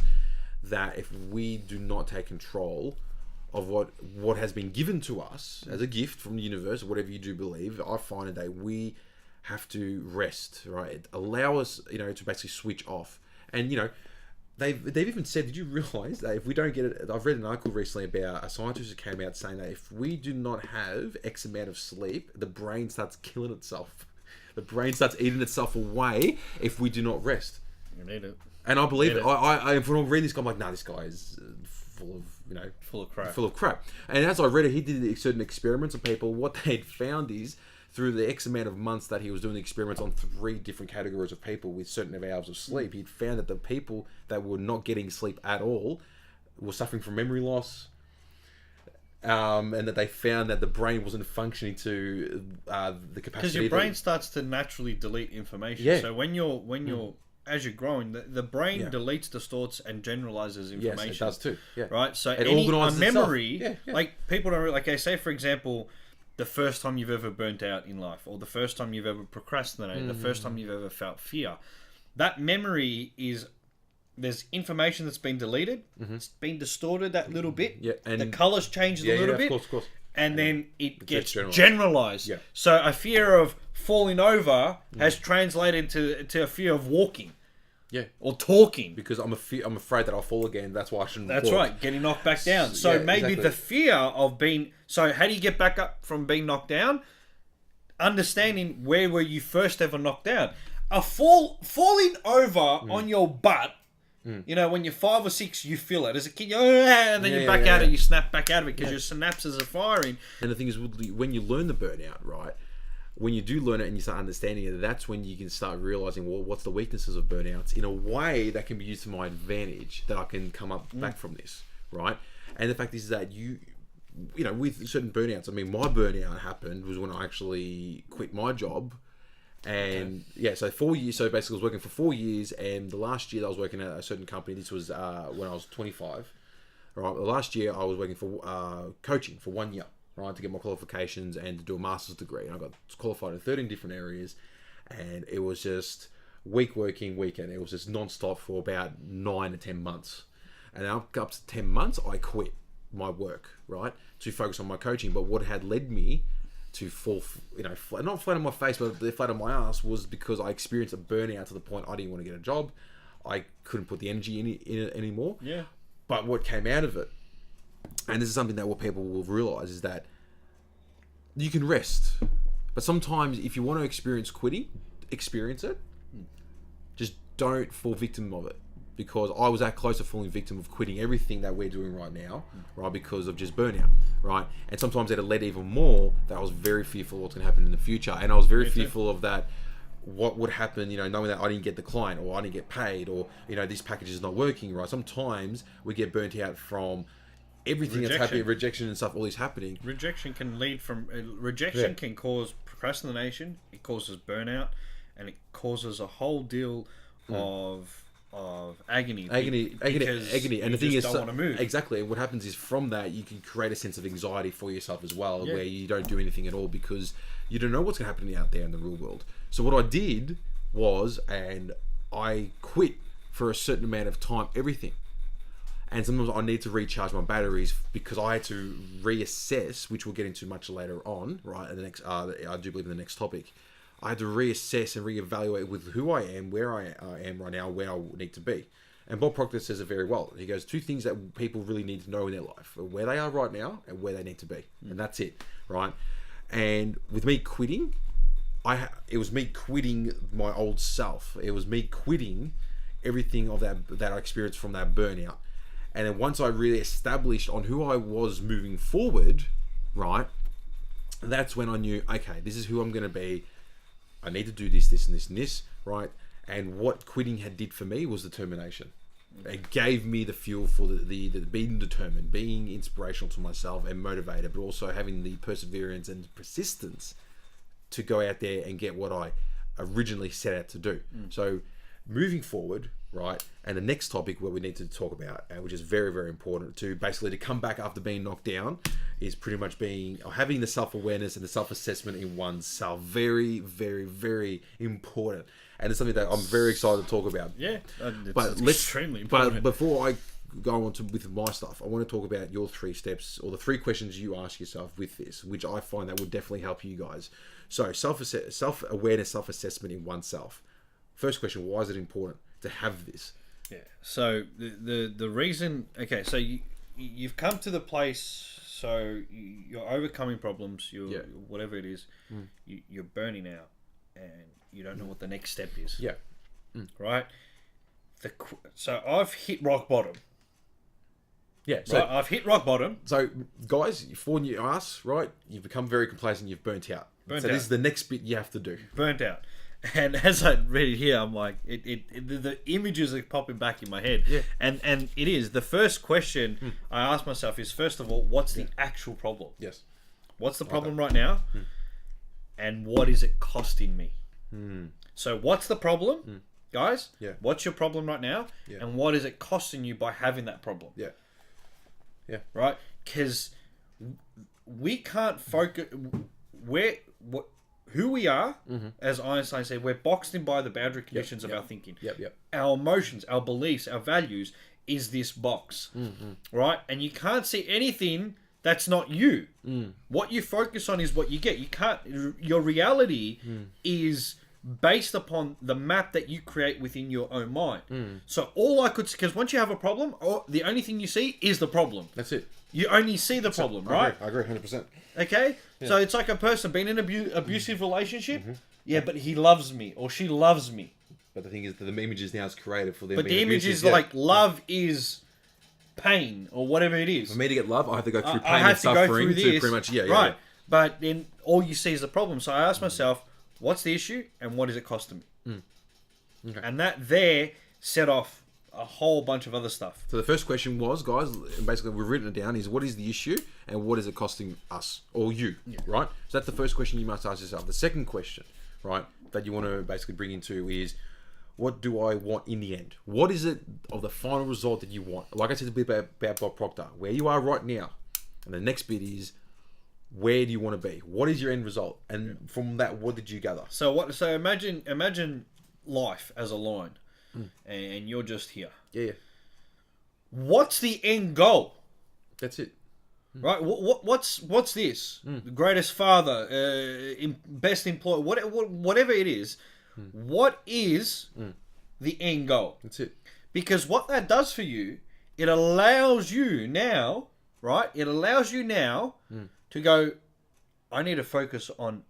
that if we do not take control of what has been given to us as a gift from the universe, or whatever you do believe, I find that we have to rest, right? Allow us, to basically switch off, and They've even said, did you realise that if we don't get it... I've read an article recently about a scientist who came out saying that if we do not have X amount of sleep, the brain starts killing itself. The brain starts eating itself away if we do not rest. You need it. And I believe it. I when I read this guy, I'm like, nah, this guy is full of, full of crap. Full of crap. And as I read it, he did certain experiments on people. What they'd found is, through the X amount of months that he was doing the experiments on 3 different categories of people with certain hours of sleep, he'd found that the people that were not getting sleep at all were suffering from memory loss, and that they found that the brain wasn't functioning to the capacity. Because your brain starts to naturally delete information. Yeah. So when you're as you're growing, the brain deletes, distorts, and generalizes information. Yes, it does too. Yeah. Right. So it organizes memory, like people don't like. I say, for example, the first time you've ever burnt out in life, or the first time you've ever procrastinated, the first time you've ever felt fear, that memory is, there's information that's been deleted, it's been distorted that little bit, and the colours changed a little bit, of course. And then it gets generalised. Yeah. So a fear of falling over has translated to a fear of walking. Yeah. Or talking. Because I'm afraid that I'll fall again. That's why I shouldn't walk. That's right. Getting knocked back down. So maybe the fear of being... So how do you get back up from being knocked down? Understanding where were you first ever knocked down. Falling over on your butt, when you're 5 or 6, you feel it. As a kid, and then you're back at it, you snap back out of it because your synapses are firing. And the thing is, when you learn the burnout, right? When you do learn it and you start understanding it, that's when you can start realizing, well, what's the weaknesses of burnouts in a way that can be used to my advantage, that I can come up back from this, right? And the fact is that with certain burnouts, I mean, my burnout happened was when I actually quit my job. And so 4 years, so basically I was working for 4 years, and the last year that I was working at a certain company, this was when I was 25, right? The last year I was working for coaching for 1 year. Right, to get my qualifications and to do a master's degree. And I got qualified in 13 different areas. And it was just week working, weekend. It was just non-stop for about 9 to 10 months. And up to 10 months, I quit my work, right, to focus on my coaching. But what had led me to fall, not flat on my face, but flat on my ass, was because I experienced a burnout to the point I didn't want to get a job. I couldn't put the energy in it anymore. Yeah. But what came out of it, and this is something that what people will realize, is that you can rest. But sometimes if you want to experience quitting, experience it. Just don't fall victim of it. Because I was that close to falling victim of quitting everything that we're doing right now, right? Because of just burnout, right? And sometimes it led even more that I was very fearful of what's going to happen in the future. And I was very fearful of that, what would happen, knowing that I didn't get the client, or I didn't get paid, or, this package is not working, right? Sometimes we get burnt out from everything that's happening, rejection and stuff, all this happening. Rejection can lead from, can cause procrastination, it causes burnout, and it causes a whole deal of agony, and the thing is, don't want to move. Exactly. And what happens is, from that, you can create a sense of anxiety for yourself as well, where you don't do anything at all because you don't know what's going to happen out there in the real world. So what I did was, and I quit for a certain amount of time, everything. And sometimes I need to recharge my batteries because I had to reassess, which we'll get into much later on, right? In the next, I do believe in the next topic. I had to reassess and reevaluate with who I am, where I am right now, where I need to be. And Bob Proctor says it very well. He goes, 2 things that people really need to know in their life: where they are right now and where they need to be. And that's it, right? And with me quitting, it was me quitting my old self. It was me quitting everything of that I experienced from that burnout. And then once I really established on who I was moving forward, right, that's when I knew, okay, this is who I'm going to be. I need to do this, this, and this, and this, right? And what quitting did for me was determination. It gave me the fuel for the being determined, being inspirational to myself and motivated, but also having the perseverance and persistence to go out there and get what I originally set out to do. So moving forward, right, and the next topic where we need to talk about, which is very, very important, to come back after being knocked down, is pretty much having the self-awareness and the self-assessment in oneself. Very, very, very important. And it's something that I'm very excited to talk about. Yeah, it's extremely important. But before I go on with my stuff, I want to talk about your 3 steps, or the 3 questions you ask yourself with this, which I find that would definitely help you guys. So self-awareness, self-assessment in oneself. First question: why is it important to have this? Yeah. So the reason, okay, so you've come to the place, so you're overcoming problems, whatever it is, you're burning out, and you don't know what the next step is. Yeah. Right. So I've hit rock bottom. Yeah. So right? I've hit rock bottom. So guys, for you ass, right? You've become very complacent. You've burnt out. This is the next bit you have to do. Burnt out. And as I read it here, I'm like, the images are popping back in my head. Yeah. And it is. The first question I ask myself is, first of all, what's the actual problem? Yes. What's the problem right now? And what is it costing me? So what's the problem, guys? Yeah. What's your problem right now? Yeah. And what is it costing you by having that problem? Yeah. Yeah. Right? Because we can't focus... Who we are, as Einstein said, we're boxed in by the boundary conditions of our thinking. Our emotions, our beliefs, our values is this box, right? And you can't see anything that's not you. What you focus on is what you get. You can't. Your reality is based upon the map that you create within your own mind. So all I could, because once you have a problem, the only thing you see is the problem. That's it. You only see the problem, right? I agree 100%. Okay? Yeah. So it's like a person being in an abusive relationship. Yeah, but he loves me or she loves me. But the thing is that the images now is created for them. But the image is like love is pain or whatever it is. For me to get love, I have to go through pain and suffering to pretty much, right. But then all you see is the problem. So I ask myself, what's the issue and what is it costing me? Okay. And that there set off a whole bunch of other stuff. So the first question was, guys, basically we've written it down, is what is the issue and what is it costing us or you, right? So that's the first question you must ask yourself. The second question, right, that you want to basically bring into is, what do I want in the end? What is it of the final result that you want? Like I said a bit about Bob Proctor, where you are right now. And the next bit is, where do you want to be? What is your end result? And from that, what did you gather? So imagine life as a line, and you're just here. Yeah. What's the end goal? That's it. Right? What's this? The greatest father, best employee, whatever it is. What is the end goal? That's it. Because what that does for you, it allows you now, right? It allows you now to go, I need to focus on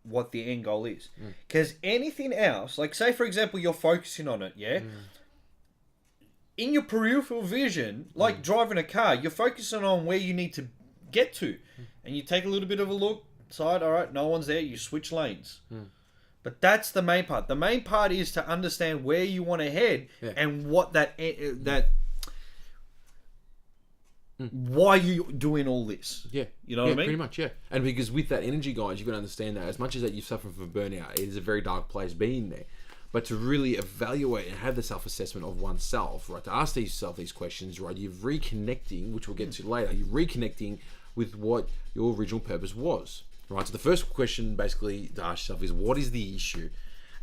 what the end goal is. Because anything else, like say for example, you're focusing on it, yeah? In your peripheral vision, like driving a car, you're focusing on where you need to get to. And you take a little bit of a look, side, all right, no one's there, you switch lanes. But that's the main part. The main part is to understand where you want to head and what why you doing all this. Yeah. You know what I mean? Pretty much, yeah. And because with that energy, guys, you've got to understand that as much as that you've suffered from burnout, it is a very dark place being there. But to really evaluate and have the self-assessment of oneself, right, to ask yourself these questions, right, you're reconnecting, which we'll get to later, you're reconnecting with what your original purpose was. Right, so the first question basically to ask yourself is, what is the issue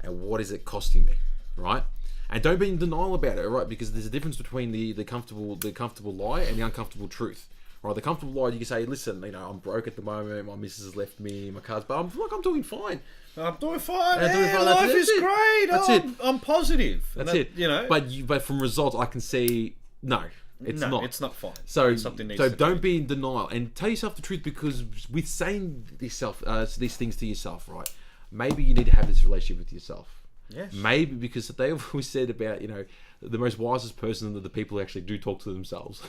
and what is it costing me, right? And don't be in denial about it, right? Because there's a difference between the comfortable lie and the uncomfortable truth, right? The comfortable lie, you can say, listen, you know, I'm broke at the moment, my missus has left me, my car's, but I'm doing fine. I'm doing fine, man. Life is great. That's it. I'm positive. That's it. You know, but from results, I can see no. It's not fine. So something don't be in denial and tell yourself the truth, because with saying these things to yourself, right? Maybe you need to have this relationship with yourself. Yes. Maybe because they always said about, you know, the most wisest person are the people who actually do talk to themselves,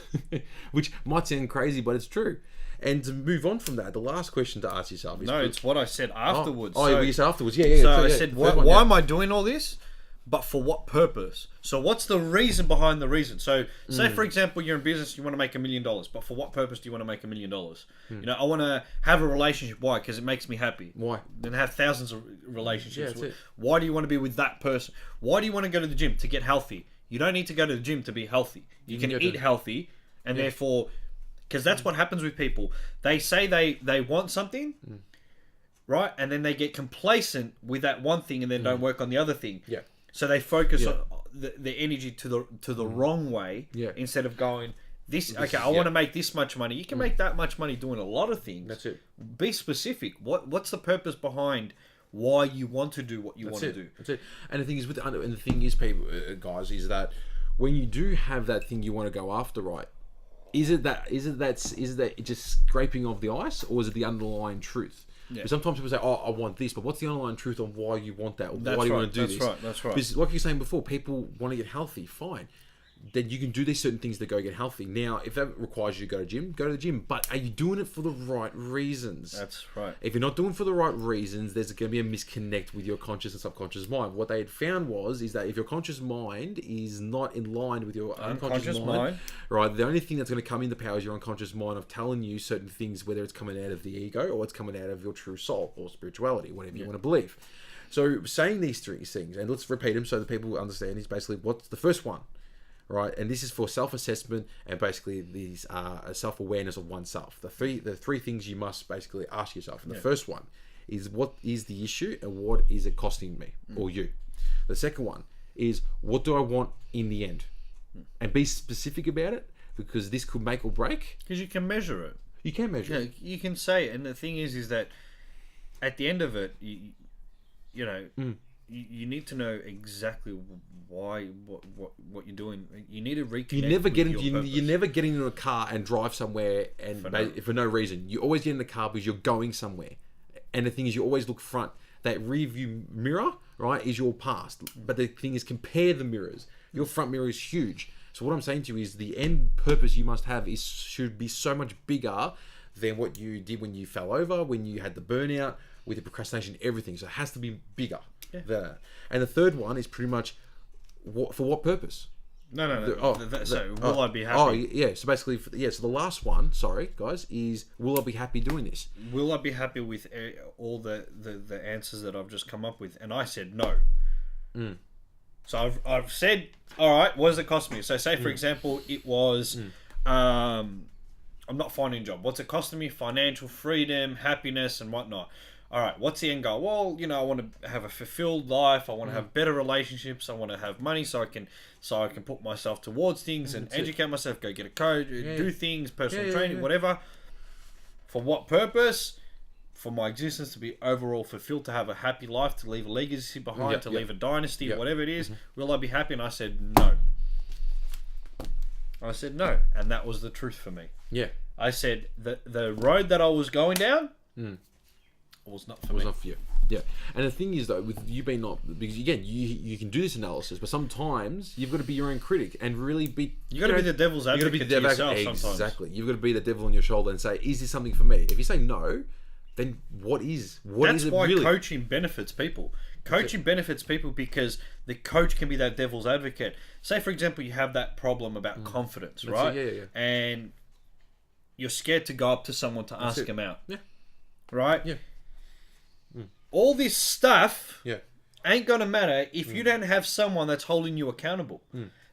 which might sound crazy, but it's true. And to move on from that, the last question to ask yourself is... No, it's what I said afterwards. You said afterwards. Yeah. So I said, why am I doing all this? But for what purpose? So what's the reason behind the reason? So say, for example, you're in business, you want to make $1 million, but for what purpose do you want to make $1 million? You know, I want to have a relationship. Why? Because it makes me happy. Why? Then have thousands of relationships. Yeah, why do you want to be with that person? Why do you want to go to the gym? To get healthy. You don't need to go to the gym to be healthy. You can eat healthy, and therefore... Because that's what happens with people. They say they want something, right? And then they get complacent with that one thing and then don't work on the other thing. Yeah. So they focus on the energy to the wrong way instead of going, I want to make this much money. You can make that much money doing a lot of things. That's it. Be specific. What's the purpose behind why you want to do what you want to do? That's it. And the thing is, people, guys, is that when you do have that thing you want to go after, right? Is it that just scraping off the ice, or is it the underlying truth? Yeah. Because sometimes people say, "Oh, I want this," but what's the underlying truth on why you want that? Or why do you want to do this? That's right. Because, like you were saying before, people want to get healthy. Fine. Then you can do these certain things to go get healthy. Now, if that requires you to go to the gym. But are you doing it for the right reasons? That's right. If you're not doing it for the right reasons, there's going to be a misconnect with your conscious and subconscious mind. What they had found is that if your conscious mind is not in line with your unconscious mind, right, the only thing that's going to come into power is your unconscious mind of telling you certain things, whether it's coming out of the ego or it's coming out of your true soul or spirituality, whatever you want to believe. So saying these three things, and let's repeat them so that people understand, is basically what's the first one? Right, and this is for self-assessment and basically these self-awareness of oneself. The three things you must basically ask yourself. And the first one is, what is the issue and what is it costing me or you? The second one is, what do I want in the end? And be specific about it, because this could make or break. Because you can measure it. You can measure it. You can say it. And the thing is that at the end of it, you need to know exactly why what you're doing. You need to reconnect. You never get into a car and drive somewhere and for no reason. You always get in the car because you're going somewhere. And the thing is, you always look front. That rear view mirror, right, is your past. But the thing is, compare the mirrors. Your front mirror is huge. So what I'm saying to you is, the end purpose you must have should be so much bigger than what you did when you fell over, when you had the burnout, with the procrastination, everything. So it has to be bigger. Yeah. And the third one is pretty much, for what purpose? No. Will I be happy? Oh, yeah. So basically, so the last one, sorry, guys, is, will I be happy doing this? Will I be happy with all the answers that I've just come up with? And I said no. So I've said, all right, what does it cost me? So say, for example, it was, I I'm not finding a job. What's it costing me? Financial freedom, happiness, and whatnot. All right, what's the end goal? Well, I want to have a fulfilled life. I want to have better relationships. I want to have money so I can put myself towards things and educate myself. Go get a coach, do things, personal training, whatever. For what purpose? For my existence to be overall fulfilled, to have a happy life, to leave a legacy behind, to leave a dynasty, whatever it is. Will I be happy? And I said no. And that was the truth for me. Yeah. I said the road that I was going down was not for me. Was not for you. Yeah. And the thing is, though, with you being not... Because, again, you can do this analysis, but sometimes you've got to be your own critic and really be... You've got to be the devil's advocate to yourself sometimes. Exactly. You've got to be the devil on your shoulder and say, is this something for me? If you say no, then what is it really? That's why coaching benefits people. Coaching benefits people because the coach can be that devil's advocate. Say, for example, you have that problem about confidence, right? Yeah. And you're scared to go up to someone to ask them out. Yeah. Right? Yeah. All this stuff Yeah. ain't going to matter if you don't have someone that's holding you accountable.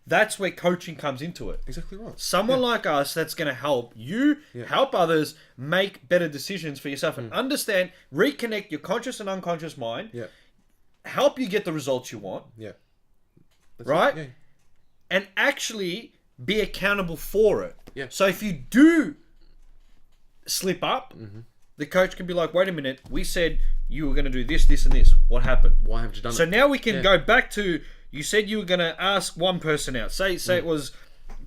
That's where coaching comes into it. Exactly right. Someone like us that's going to help you, help others make better decisions for yourself and understand, reconnect your conscious and unconscious mind, help you get the results you want, right? Yeah. And actually be accountable for it. Yeah. So if you do slip up, the coach can be like, wait a minute, we said you were going to do this, this, and this. What happened? Why haven't you done it? So now we can go back to, you said you were going to ask one person out. Say it was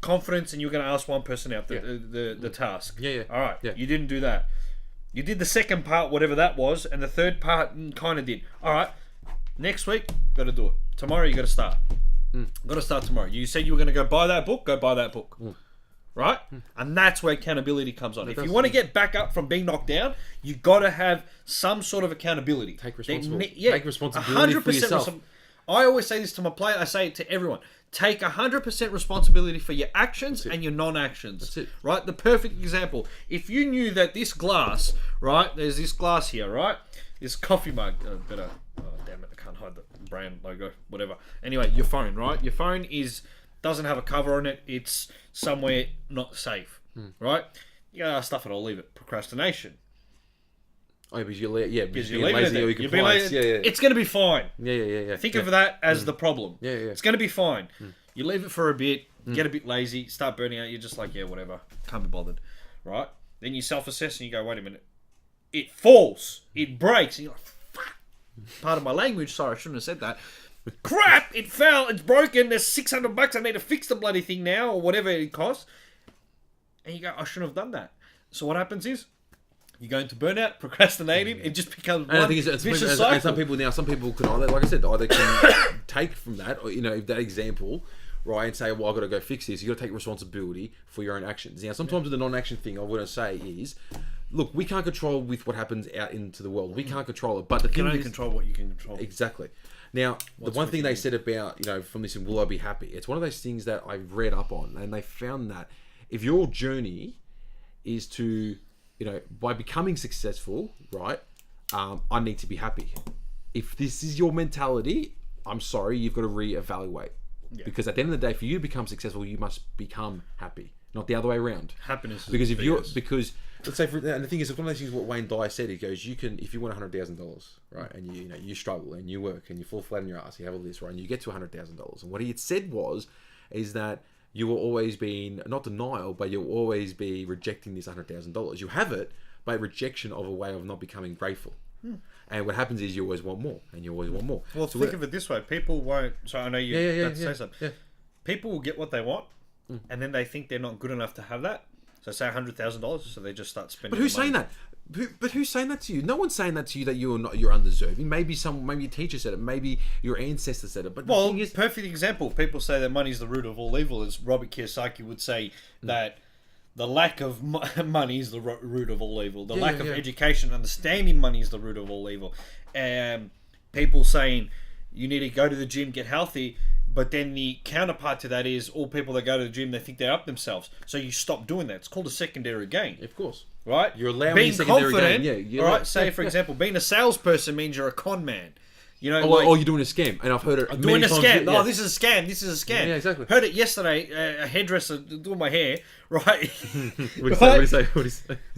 confidence and you were going to ask one person out, the task. Yeah. All right. Yeah. You didn't do that. You did the second part, whatever that was, and the third part kind of did. All right. Next week, got to do it. Tomorrow, you got to start. Got to start tomorrow. You said you were going to go buy that book. Go buy that book. Right? And that's where accountability comes on. If you want to get back up from being knocked down, you got to have some sort of accountability. Take responsibility. Take responsibility 100% for yourself. I always say this to my player. I say it to everyone. Take 100% responsibility for your actions and your non-actions. That's it. Right? The perfect example. If you knew that this glass, right? There's this glass here, right? This coffee mug. Better. Oh, damn it. I can't hide the brand logo. Whatever. Anyway, your phone, right? Your phone doesn't have a cover on it. It's somewhere not safe, right? You gotta stuff it or leave it. Procrastination. Oh, because you're lazy or you compliance. It's gonna be fine. Yeah. Think of that as the problem. Yeah. It's gonna be fine. You leave it for a bit, get a bit lazy, start burning out. You're just like, whatever, can't be bothered, right? Then you self-assess and you go, wait a minute, it falls, it breaks, and you're like, fuck. Part of my language. Sorry, I shouldn't have said that. Crap! It fell. It's broken. There's $600. I need to fix the bloody thing now, or whatever it costs. And you go, I shouldn't have done that. So what happens is, you go into burnout, procrastinating. It just becomes one vicious cycle. And some people can either, like I said, either can take from that, or that example, right, and say, well, I've got to go fix this. You got to take responsibility for your own actions. Now, sometimes with the non-action thing, I want to say is, look, we can't control with what happens out into the world. We can't control it, but the thing you can only control what you can control. Exactly. Now, the one thing they said about, from this, Will I Be Happy? It's one of those things that I've read up on, and they found that if your journey is to, by becoming successful, right, I need to be happy. If this is your mentality, I'm sorry, you've got to reevaluate. Yeah. Because at the end of the day, for you to become successful, you must become happy, not the other way around. Happiness. Because let's say, and the thing is, one of those things what Wayne Dyer said, he goes, if you want $100,000, right, and you struggle and you work and you fall flat on your ass, you have all this, right, and you get to $100,000, and what he had said is that you will always be in, not denial, but you'll always be rejecting this $100,000. You have it, but rejection of a way of not becoming grateful. And what happens is you always want more, and you always want more. Well, so think of it this way: people won't. So I know you have to say something. Yeah. People will get what they want, and then they think they're not good enough to have that. So say $100,000, so they just start spending. But who's saying that? But who's saying that to you? No one's saying that to you that you're undeserving. Maybe your teacher said it. Maybe your ancestor said it. But the thing is, perfect example. People say that money is the root of all evil. As Robert Kiyosaki would say that the lack of money is the root of all evil. The lack of education, understanding money is the root of all evil. People saying you need to go to the gym, get healthy. But then the counterpart to that is all people that go to the gym, they think they're up themselves. So you stop doing that. It's called a secondary gain. Of course. Right? You're allowing being secondary confident. Gain. Yeah. All right. Say, for example, being a salesperson means you're a con man. You know, you're doing a scam, and I've heard it. Doing a times. scam. Yeah. Oh, this is a scam. This is a scam. Yeah, exactly. Heard it yesterday. A hairdresser doing my hair, right? What do you say?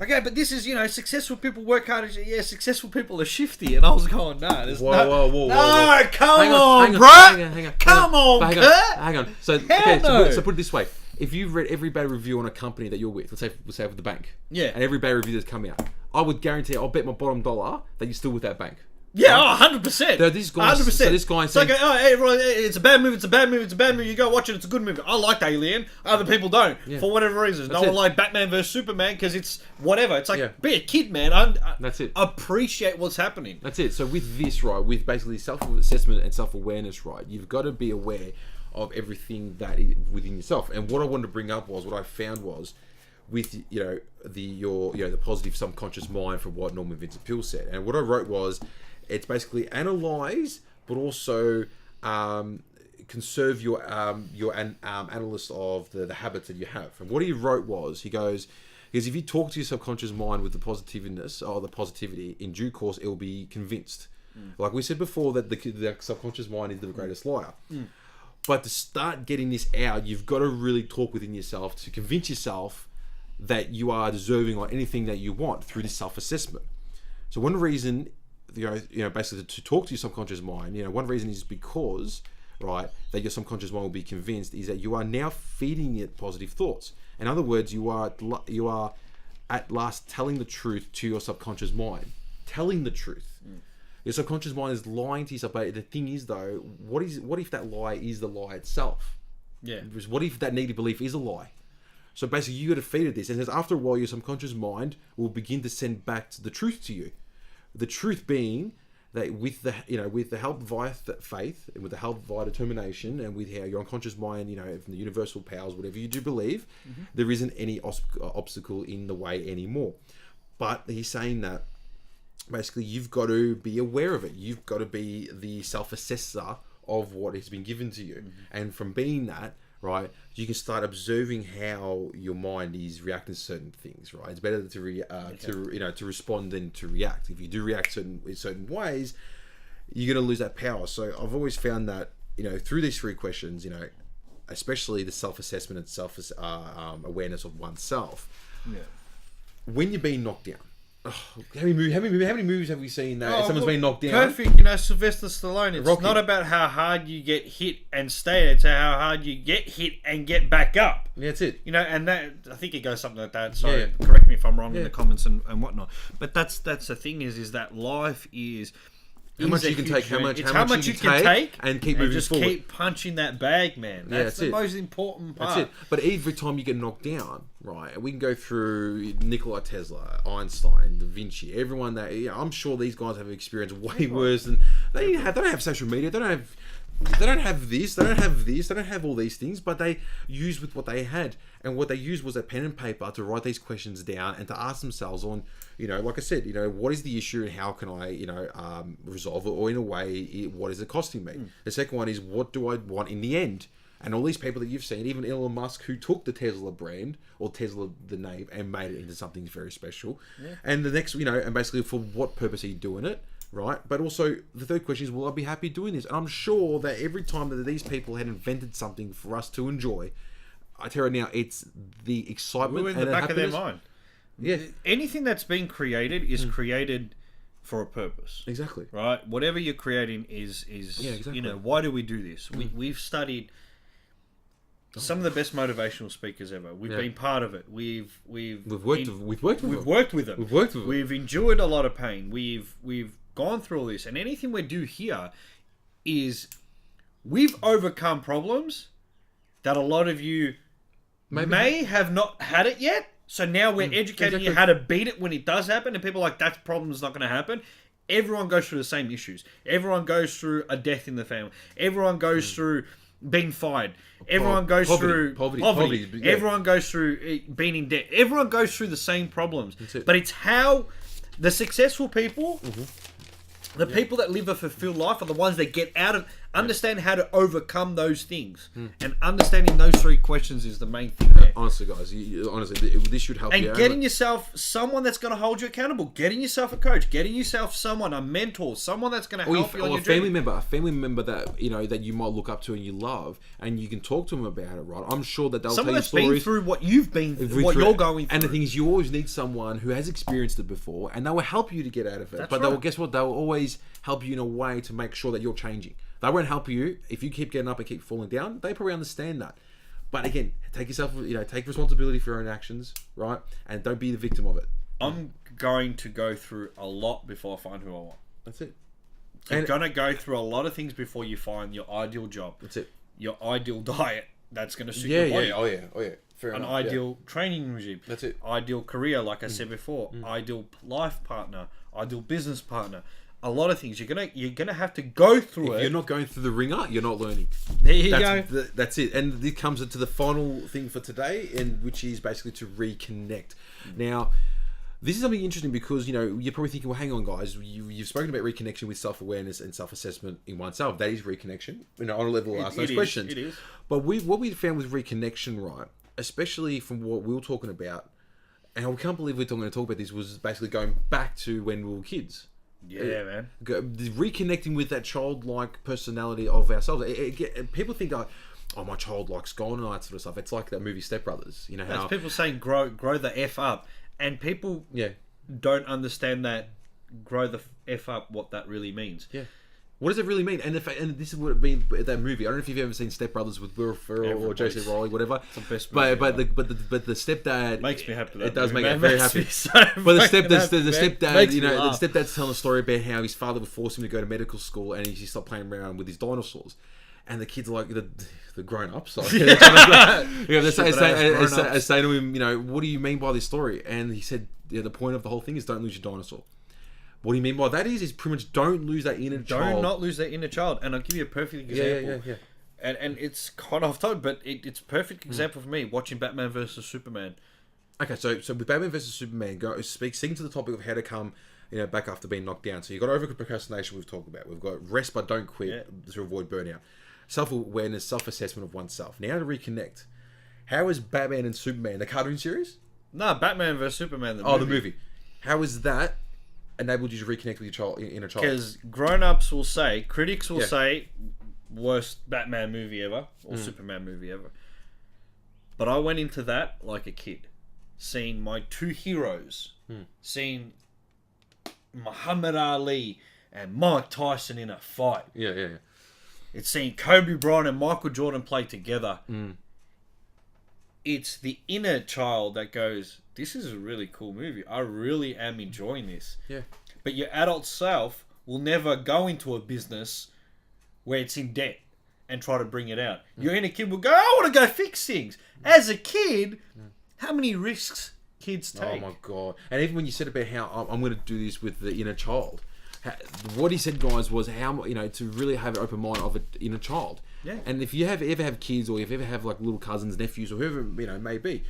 Okay, but this is, successful people work hard. Yeah, successful people are shifty, and I was going, no, there's whoa. Come on, bro. Come on, hang on. So put it this way: if you've read every bad review on a company that you're with, let's say with the bank, and every bad review that's come out, I would guarantee, I'll bet my bottom dollar that you're still with that bank. Yeah, 100%. This guy, 100%. So this guy saying, it's like, it's a bad movie, it's a bad movie, it's a bad movie. You go watch it, it's a good movie. I liked Alien. Other people don't, for whatever reasons. No one liked Batman vs Superman because it's whatever. It's like, be a kid, man. That's it. Appreciate what's happening. That's it. So with this, right, with basically self-assessment and self-awareness, right, you've got to be aware of everything that is within yourself. And what I wanted to bring up was, what I found was, with the positive subconscious mind, from what Norman Vincent Peale said. And what I wrote was, it's basically analyze, but also conserve your analysis of the habits that you have. And what he wrote was, he goes, if you talk to your subconscious mind with the positiveness or the positivity, in due course it will be convinced. Like we said before, that the subconscious mind is the greatest liar. But to start getting this out, you've got to really talk within yourself to convince yourself that you are deserving of anything that you want through this self-assessment. So one reason, basically to talk to your subconscious mind, one reason is because, right, that your subconscious mind will be convinced is that you are now feeding it positive thoughts. In other words, you are at last telling the truth to your subconscious mind. Telling the truth. Your subconscious mind is lying to yourself. But the thing is, though, what if that lie is the lie itself? Yeah. What if that negative belief is a lie? So basically, you got to feed it this, and after a while, your subconscious mind will begin to send back the truth to you. The truth being that with the help via faith, and with the help via determination, and with how your unconscious mind, from the universal powers, whatever you do believe, there isn't any obstacle in the way anymore. But he's saying that basically you've got to be aware of it. You've got to be the self-assessor of what has been given to you, and from being that, right, you can start observing how your mind is reacting to certain things. Right, it's better to respond than to react. If you do react in certain ways, you're going to lose that power. So I've always found that through these 3 questions, especially the self-assessment and self-awareness of oneself. Yeah. When you're being knocked down. How many movies have we seen that someone's been knocked down? Perfect, Sylvester Stallone. It's Rocky. Not about how hard you get hit and stay. It's how hard you get hit and get back up. Yeah, that's it. And that, I think it goes something like that. So correct me if I'm wrong in the comments and whatnot. But that's the thing is that life is. How much you can take, how much you can take, and keep moving just forward. Keep punching that bag, man. That's the most important part. That's it. But every time you get knocked down, right, we can go through Nikola Tesla, Einstein, Da Vinci, everyone that, I'm sure these guys have experienced way worse than, they don't have social media, they don't have this, they don't have all these things, but they used with what they had. And what they used was a pen and paper to write these questions down and to ask themselves on, like I said, what is the issue and how can I, resolve it? Or in a way, what is it costing me? The second one is, what do I want in the end? And all these people that you've seen, even Elon Musk, who took the Tesla brand, or Tesla, the name, and made it into something very special. Yeah. And the next, and basically for what purpose are you doing it? Right, but also the third question is, will I be happy doing this? And I'm sure that every time that these people had invented something for us to enjoy, I tell you now, it's the excitement in the back of their mind. Yeah, anything that's been created is created for a purpose. Exactly. Right. Whatever you're creating is exactly. Why do we do this? We've studied some of the best motivational speakers ever. We've been part of it. We've worked with them. We've enjoyed a lot of pain. We've gone through all this, and anything we do here is we've overcome problems that a lot of you may have not had it yet. So now we're educating you how to beat it when it does happen, and people are like, that problem's not going to happen. Everyone goes through the same issues. Everyone goes through a death in the family. Everyone goes through being fired. Everyone goes through poverty. Yeah. Everyone goes through being in debt. Everyone goes through the same problems. But it's how the successful people, the people that live a fulfilled life, are the ones that get out of Understand how to overcome those things. And understanding those 3 questions is the main thing there. Honestly, guys, honestly, this should help you. And getting yourself someone that's going to hold you accountable. Getting yourself a coach. Getting yourself someone, a mentor, someone that's going to help you on your journey. A family member that that you might look up to and you love, and you can talk to them about it, right? I'm sure that they'll tell you stories. Someone that's been through what you've been, what you're going through. And the thing is, you always need someone who has experienced it before, and they will help you to get out of it. But guess what? They will always help you in a way to make sure that you're changing. They won't help you if you keep getting up and keep falling down. They probably understand that. But again, take responsibility for your own actions, right? And don't be the victim of it. I'm going to go through a lot before I find who I want. That's it. You're going to go through a lot of things before you find your ideal job. That's it. Your ideal diet that's going to suit your body. Oh yeah. Fair enough. Ideal training regime. That's it. Ideal career, like I said before. Ideal life partner. Ideal business partner. A lot of things you're gonna have to go through. If you're not going through the ringer, you're not learning. There you go. That's it. And this comes into the final thing for today, and which is basically to reconnect. Now, this is something interesting because you're probably thinking, well, hang on, guys, you've spoken about reconnection with self-awareness and self-assessment in oneself. That is reconnection. On a level, we'll ask those questions. It is. But what we found with reconnection, right, especially from what we were talking about, and we can't believe we're going to talk about this, was basically going back to when we were kids. Yeah, man. Reconnecting with that childlike personality of ourselves. People think, oh, my childlike's gone and all that sort of stuff. It's like that movie Step Brothers. That's people saying grow the F up. And people don't understand that grow the F up, what that really means. Yeah. What does it really mean? And this is what it means that movie. I don't know if you've ever seen Step Brothers with Will Ferrell or Joseph Rowley, whatever. It's the best movie. But the stepdad makes me happy. It does make me very happy. But the stepdad's telling a story about how his father would force him to go to medical school and he stopped playing around with his dinosaurs. And the kids are like the grown ups. They're saying to him, what do you mean by this story? And he said, the point of the whole thing is don't lose your dinosaur. What do you mean by that is pretty much don't lose that inner child. Don't not lose that inner child. And I'll give you a perfect example. Yeah. And it's kind of off topic, but it's a perfect example for me, watching Batman versus Superman. Okay, so with Batman versus Superman, speaking to the topic of how to come back after being knocked down. So you've got over procrastination we've talked about. We've got rest but don't quit to avoid burnout. Self-awareness, self-assessment of oneself. Now to reconnect. How is Batman and Superman, the cartoon series? No, Batman vs Superman. The movie. How is that enabled you to reconnect with your inner child? Because grown-ups will say, critics will say, worst Batman movie ever, or Superman movie ever. But I went into that like a kid, seeing my 2 heroes, seeing Muhammad Ali and Mike Tyson in a fight. Yeah. It's seeing Kobe Bryant and Michael Jordan play together. It's the inner child that goes, this is a really cool movie. I really am enjoying this. Yeah. But your adult self will never go into a business where it's in debt and try to bring it out. Your inner kid will go, I want to go fix things. As a kid, how many risks kids take? Oh my God. And even when you said about how I'm going to do this with the inner child, what he said, guys, was how to really have an open mind of an inner child. Yeah. And if you ever have kids, or if you ever have like little cousins, nephews, or whoever it may be,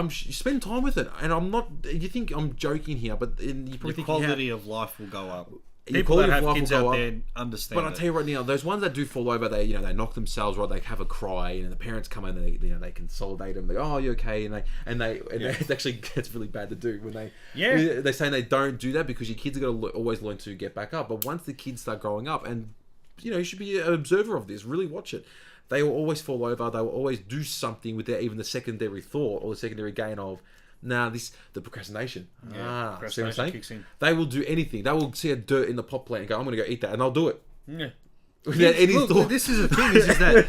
spend time with it. And I'm not. You think I'm joking here, but you probably the quality of life will go up. People that have kids out there understand. But I'll tell you right now, those ones that do fall over, they knock themselves right. They have a cry, and the parents come in and they consolidate them. They go, "Oh, you okay?" And it actually gets really bad to do when they're saying they don't do that because your kids are going to always learn to get back up. But once the kids start growing up, and you should be an observer of this. Really watch it. They will always fall over. They will always do something without even the secondary thought or the secondary gain of. The procrastination. Procrastination see what I'm saying? kicks in. They will do anything. They will see a dirt in the pot plant and go, I'm going to go eat that. And they'll do it. Yeah. Without any thought. This is the thing, is that...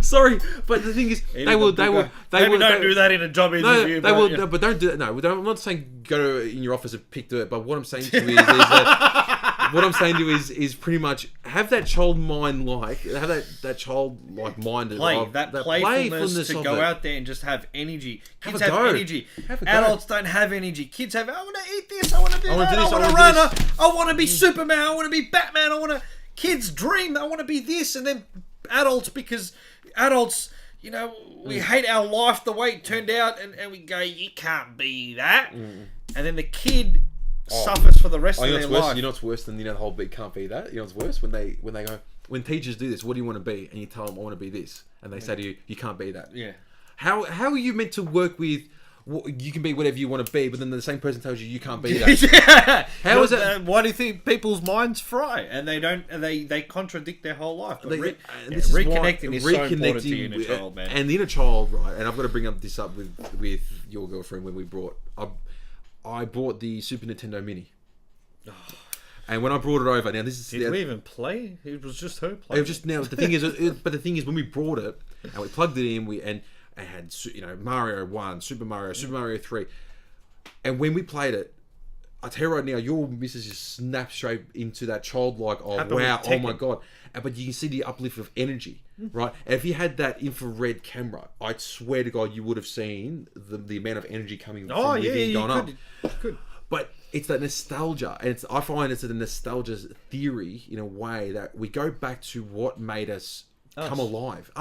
Sorry, but the thing is, they will don't do that in a job interview. But don't do that. No, I'm not saying go in your office and pick dirt, but what I'm saying to you is that... What I'm saying to you is pretty much have that child mind have that child mind that playfulness to go out there and just have energy. Kids have energy. Adults don't have energy. Kids have, I want to eat this, I want to do that, I want to run, I want to be Superman, I want to be Batman, kids dream, I want to be this, and then adults, because adults, we hate our life the way it turned out, and we go, you can't be that. And then the kid suffers for the rest of their life. You know what's worse than the whole bit can't be that. You know what's worse when they go, when teachers do this, what do you want to be? And you tell them I want to be this, and they say to you, you can't be that. Yeah. How are you meant to work with? You can be whatever you want to be, but then the same person tells you can't be that. Yeah. How is it? Why do you think people's minds fry and they don't? They contradict their whole life. But reconnecting is so important to your inner child, man. And the inner child, right? And I've got to bring this up with your girlfriend when I bought the Super Nintendo Mini. And when I brought it over, now this is... Did we even play? It was just her playing. It was just now. The thing is, when we brought it and we plugged it in, and had Mario 1, Super Mario 3, and when we played it, I tell you right now, your missus just snapped straight into that childlike, oh wow, oh my god. But you can see the uplift of energy, right? And if you had that infrared camera, I swear to God, you would have seen the amount of energy coming from within going up. Could. But it's that nostalgia, and I find it's a nostalgia theory in a way that we go back to what made us come alive,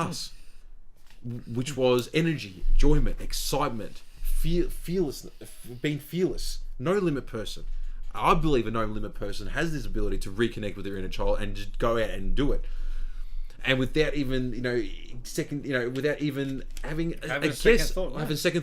which was energy, enjoyment, excitement, fearlessness, being fearless, no limit person. I believe a no limit person has this ability to reconnect with their inner child and just go out and do it, and without even without even having a second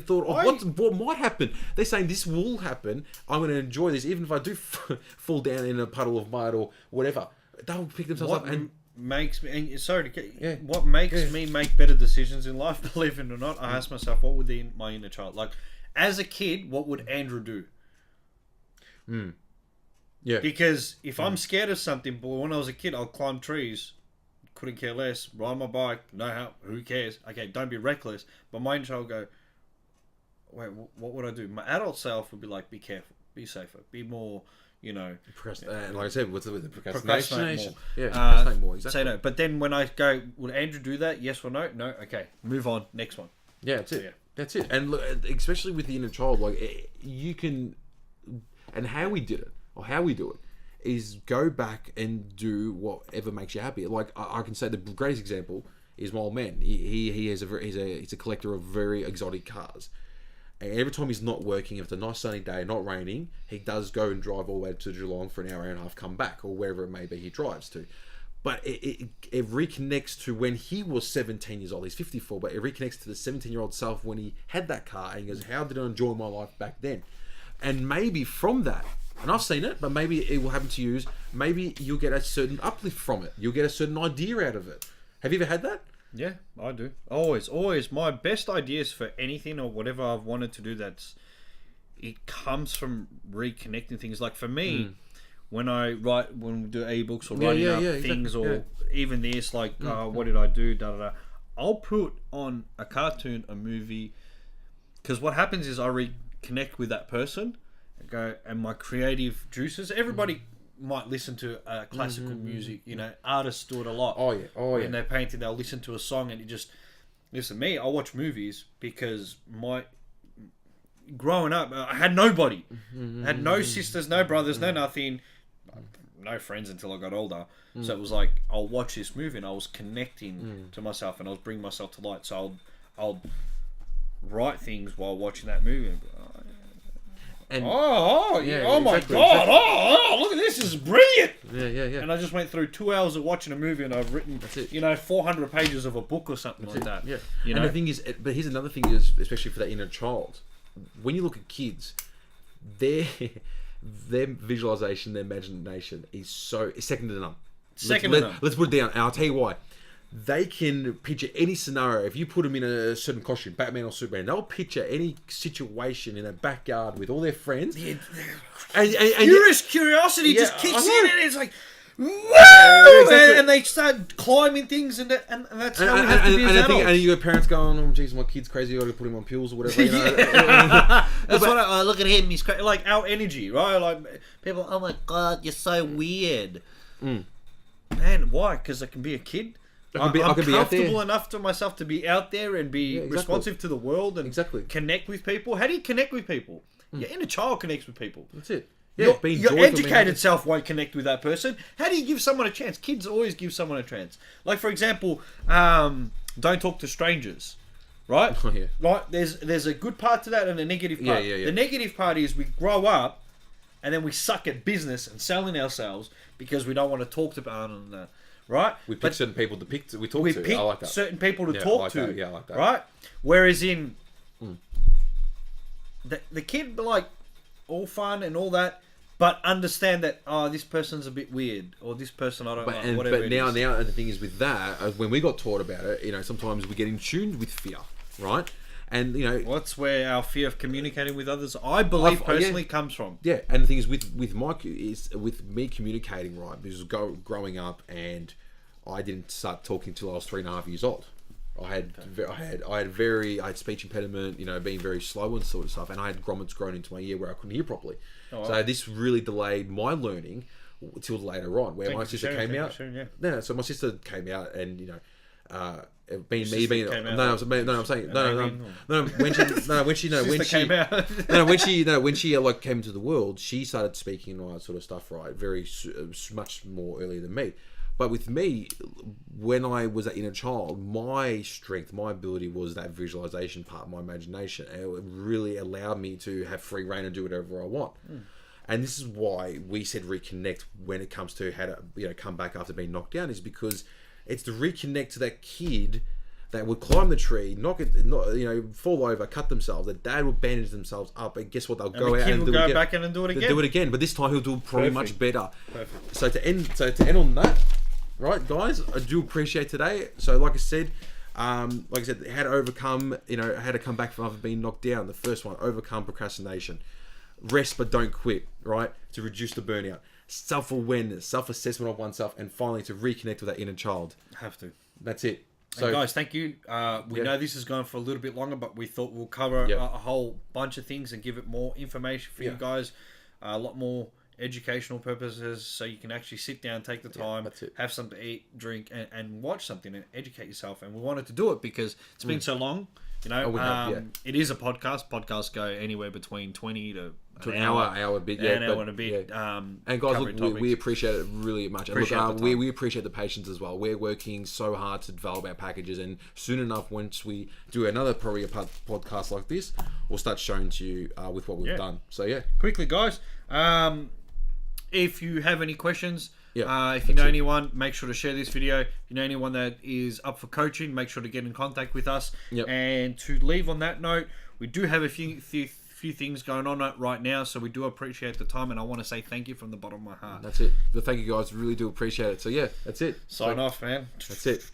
thought of what might happen. They're saying this will happen. I'm going to enjoy this, even if I do fall down in a puddle of mud or whatever. They'll pick themselves up and. What makes me make better decisions in life, believe it or not, I ask myself, what would my inner child, like as a kid, what would Andrew do? Yeah, because if I'm scared of something, but when I was a kid, I'll climb trees, couldn't care less, ride my bike, no help, who cares? Okay, don't be reckless. But my inner child would go, wait, what would I do? My adult self would be like, be careful, be safer, be more, and like I said, with the procrastination, procrastinate more, exactly. Say no. But then when I go, would Andrew do that? Yes or no? No. Okay, move on. Next one. Yeah, that's it. That's it. And look, especially with the inner child, like you can, and how we did it or how we do it is go back and do whatever makes you happy. Like I can say the greatest example is my old man. He's a collector of very exotic cars. And every time he's not working, if it's a nice sunny day, not raining, he does go and drive all the way to Geelong for an hour and a half, come back, or wherever it may be he drives to. But it reconnects to when he was 17 years old. He's 54, but it reconnects to the 17-year-old self when he had that car, and he goes, how did I enjoy my life back then? And maybe from that, and I've seen it, but maybe it will happen to you, maybe you'll get a certain uplift from it. You'll get a certain idea out of it. Have you ever had that? Yeah, I do. Always. My best ideas for anything or whatever I've wanted to do, it comes from reconnecting things. Like for me, when we do ebooks or writing up things, exactly. Or even this, like, what did I do? I'll put on a cartoon, a movie, because what happens is I reconnect with that person and go, and my creative juices. Everybody might listen to classical music, artists do it a lot. When they're painting, they'll listen to a song, and listen, me, I watch movies because growing up, I had nobody. I had no sisters, no brothers, no nothing, no friends until I got older. So it was like, I'll watch this movie and I was connecting to myself and I was bringing myself to light. So I'll write things while watching that movie and my God! Oh, look at this! This is brilliant. Yeah. And I just went through 2 hours of watching a movie, and I've written, 400 pages of a book or something like that. Yeah. And the thing is, but here's another thing is, especially for that inner child, when you look at kids, their visualization, their imagination is second to none. Let's put it down, and I'll tell you why. They can picture any scenario. If you put them in a certain costume, Batman or Superman, they'll picture any situation in a backyard with all their friends. Yeah. And curiosity just kicks in, and it's like, whoa! Exactly. And they start climbing things, and that's how we have to be as adults. And you got parents going, oh, geez, my kid's crazy, I got to put him on pills or whatever. That's what I look at him, he's crazy. Like, our energy, right? Like, people, oh my God, you're so weird. Man, why? Because I can be a kid? I'm comfortable enough to myself to be out there and be responsive to the world and connect with people. How do you connect with people? Your inner child connects with people. That's it. Yeah, your educated self won't connect with that person. How do you give someone a chance? Kids always give someone a chance. Like, for example, don't talk to strangers. Right? Oh, yeah. Right? There's a good part to that and a negative part. The negative part is we grow up and then we suck at business and selling ourselves because we don't want to talk about it, right? We pick certain people to pick. We talk to. I like that. Certain people to talk to. Yeah, I like that. Right? Whereas in the kid, like, all fun and all that, but understand that, this person's a bit weird, or this person I don't like, whatever. But now the thing is with that, when we got taught about it, sometimes we get in tune with fear, right? And that's where our fear of communicating with others, I believe personally, comes from. Yeah, and the thing is with me communicating, right? Because growing up, and I didn't start talking till I was 3.5 years old. I had speech impediment, being very slow and sort of stuff, and I had grommets grown into my ear where I couldn't hear properly. Oh, wow. So this really delayed my learning till later on, where my sister came out. No, so my sister came out, and when she came into the world, she started speaking and all that sort of stuff, right? Very much more earlier than me. But with me, when I was that inner child, my strength, my ability was that visualization part, my imagination, and it really allowed me to have free reign and do whatever I want. And this is why we said reconnect when it comes to how to come back after being knocked down, is because it's to reconnect to that kid that would climb the tree, fall over, cut themselves. The dad would bandage themselves up, and guess what? They'll go out and do it again. Back in and do it again. They'll do it again, but this time he'll do it probably much better. Perfect. So to end on that, right, guys, I do appreciate today. So like I said, how to overcome, how to come back from after being knocked down. The first one, overcome procrastination. Rest but don't quit, right? To reduce the burnout. Self-awareness, self-assessment of oneself, and finally to reconnect with that inner child. Have to. That's it. So, and guys, thank you. We know this is going for a little bit longer, but we thought we'll cover a whole bunch of things and give it more information for you guys. A lot more educational purposes, so you can actually sit down, take the time, have something to eat, drink, and watch something and educate yourself. And we wanted to do it because it's been so long. It is a podcast. Podcasts go anywhere between 20 to an hour, bit, an hour and a bit. Yeah. And guys, look, we appreciate it really much. And we appreciate the patience as well. We're working so hard to develop our packages, and soon enough, once we do another probably a podcast like this, we'll start showing to you with what we've done. So quickly, guys. If you have any questions, if you know anyone, make sure to share this video. If you know anyone that is up for coaching, make sure to get in contact with us. And to leave on that note, we do have a few things going on right now, so we do appreciate the time, and I want to say thank you from the bottom of my heart. That's it. But thank you guys, really do appreciate it. So that's it. Sign off, man. That's it.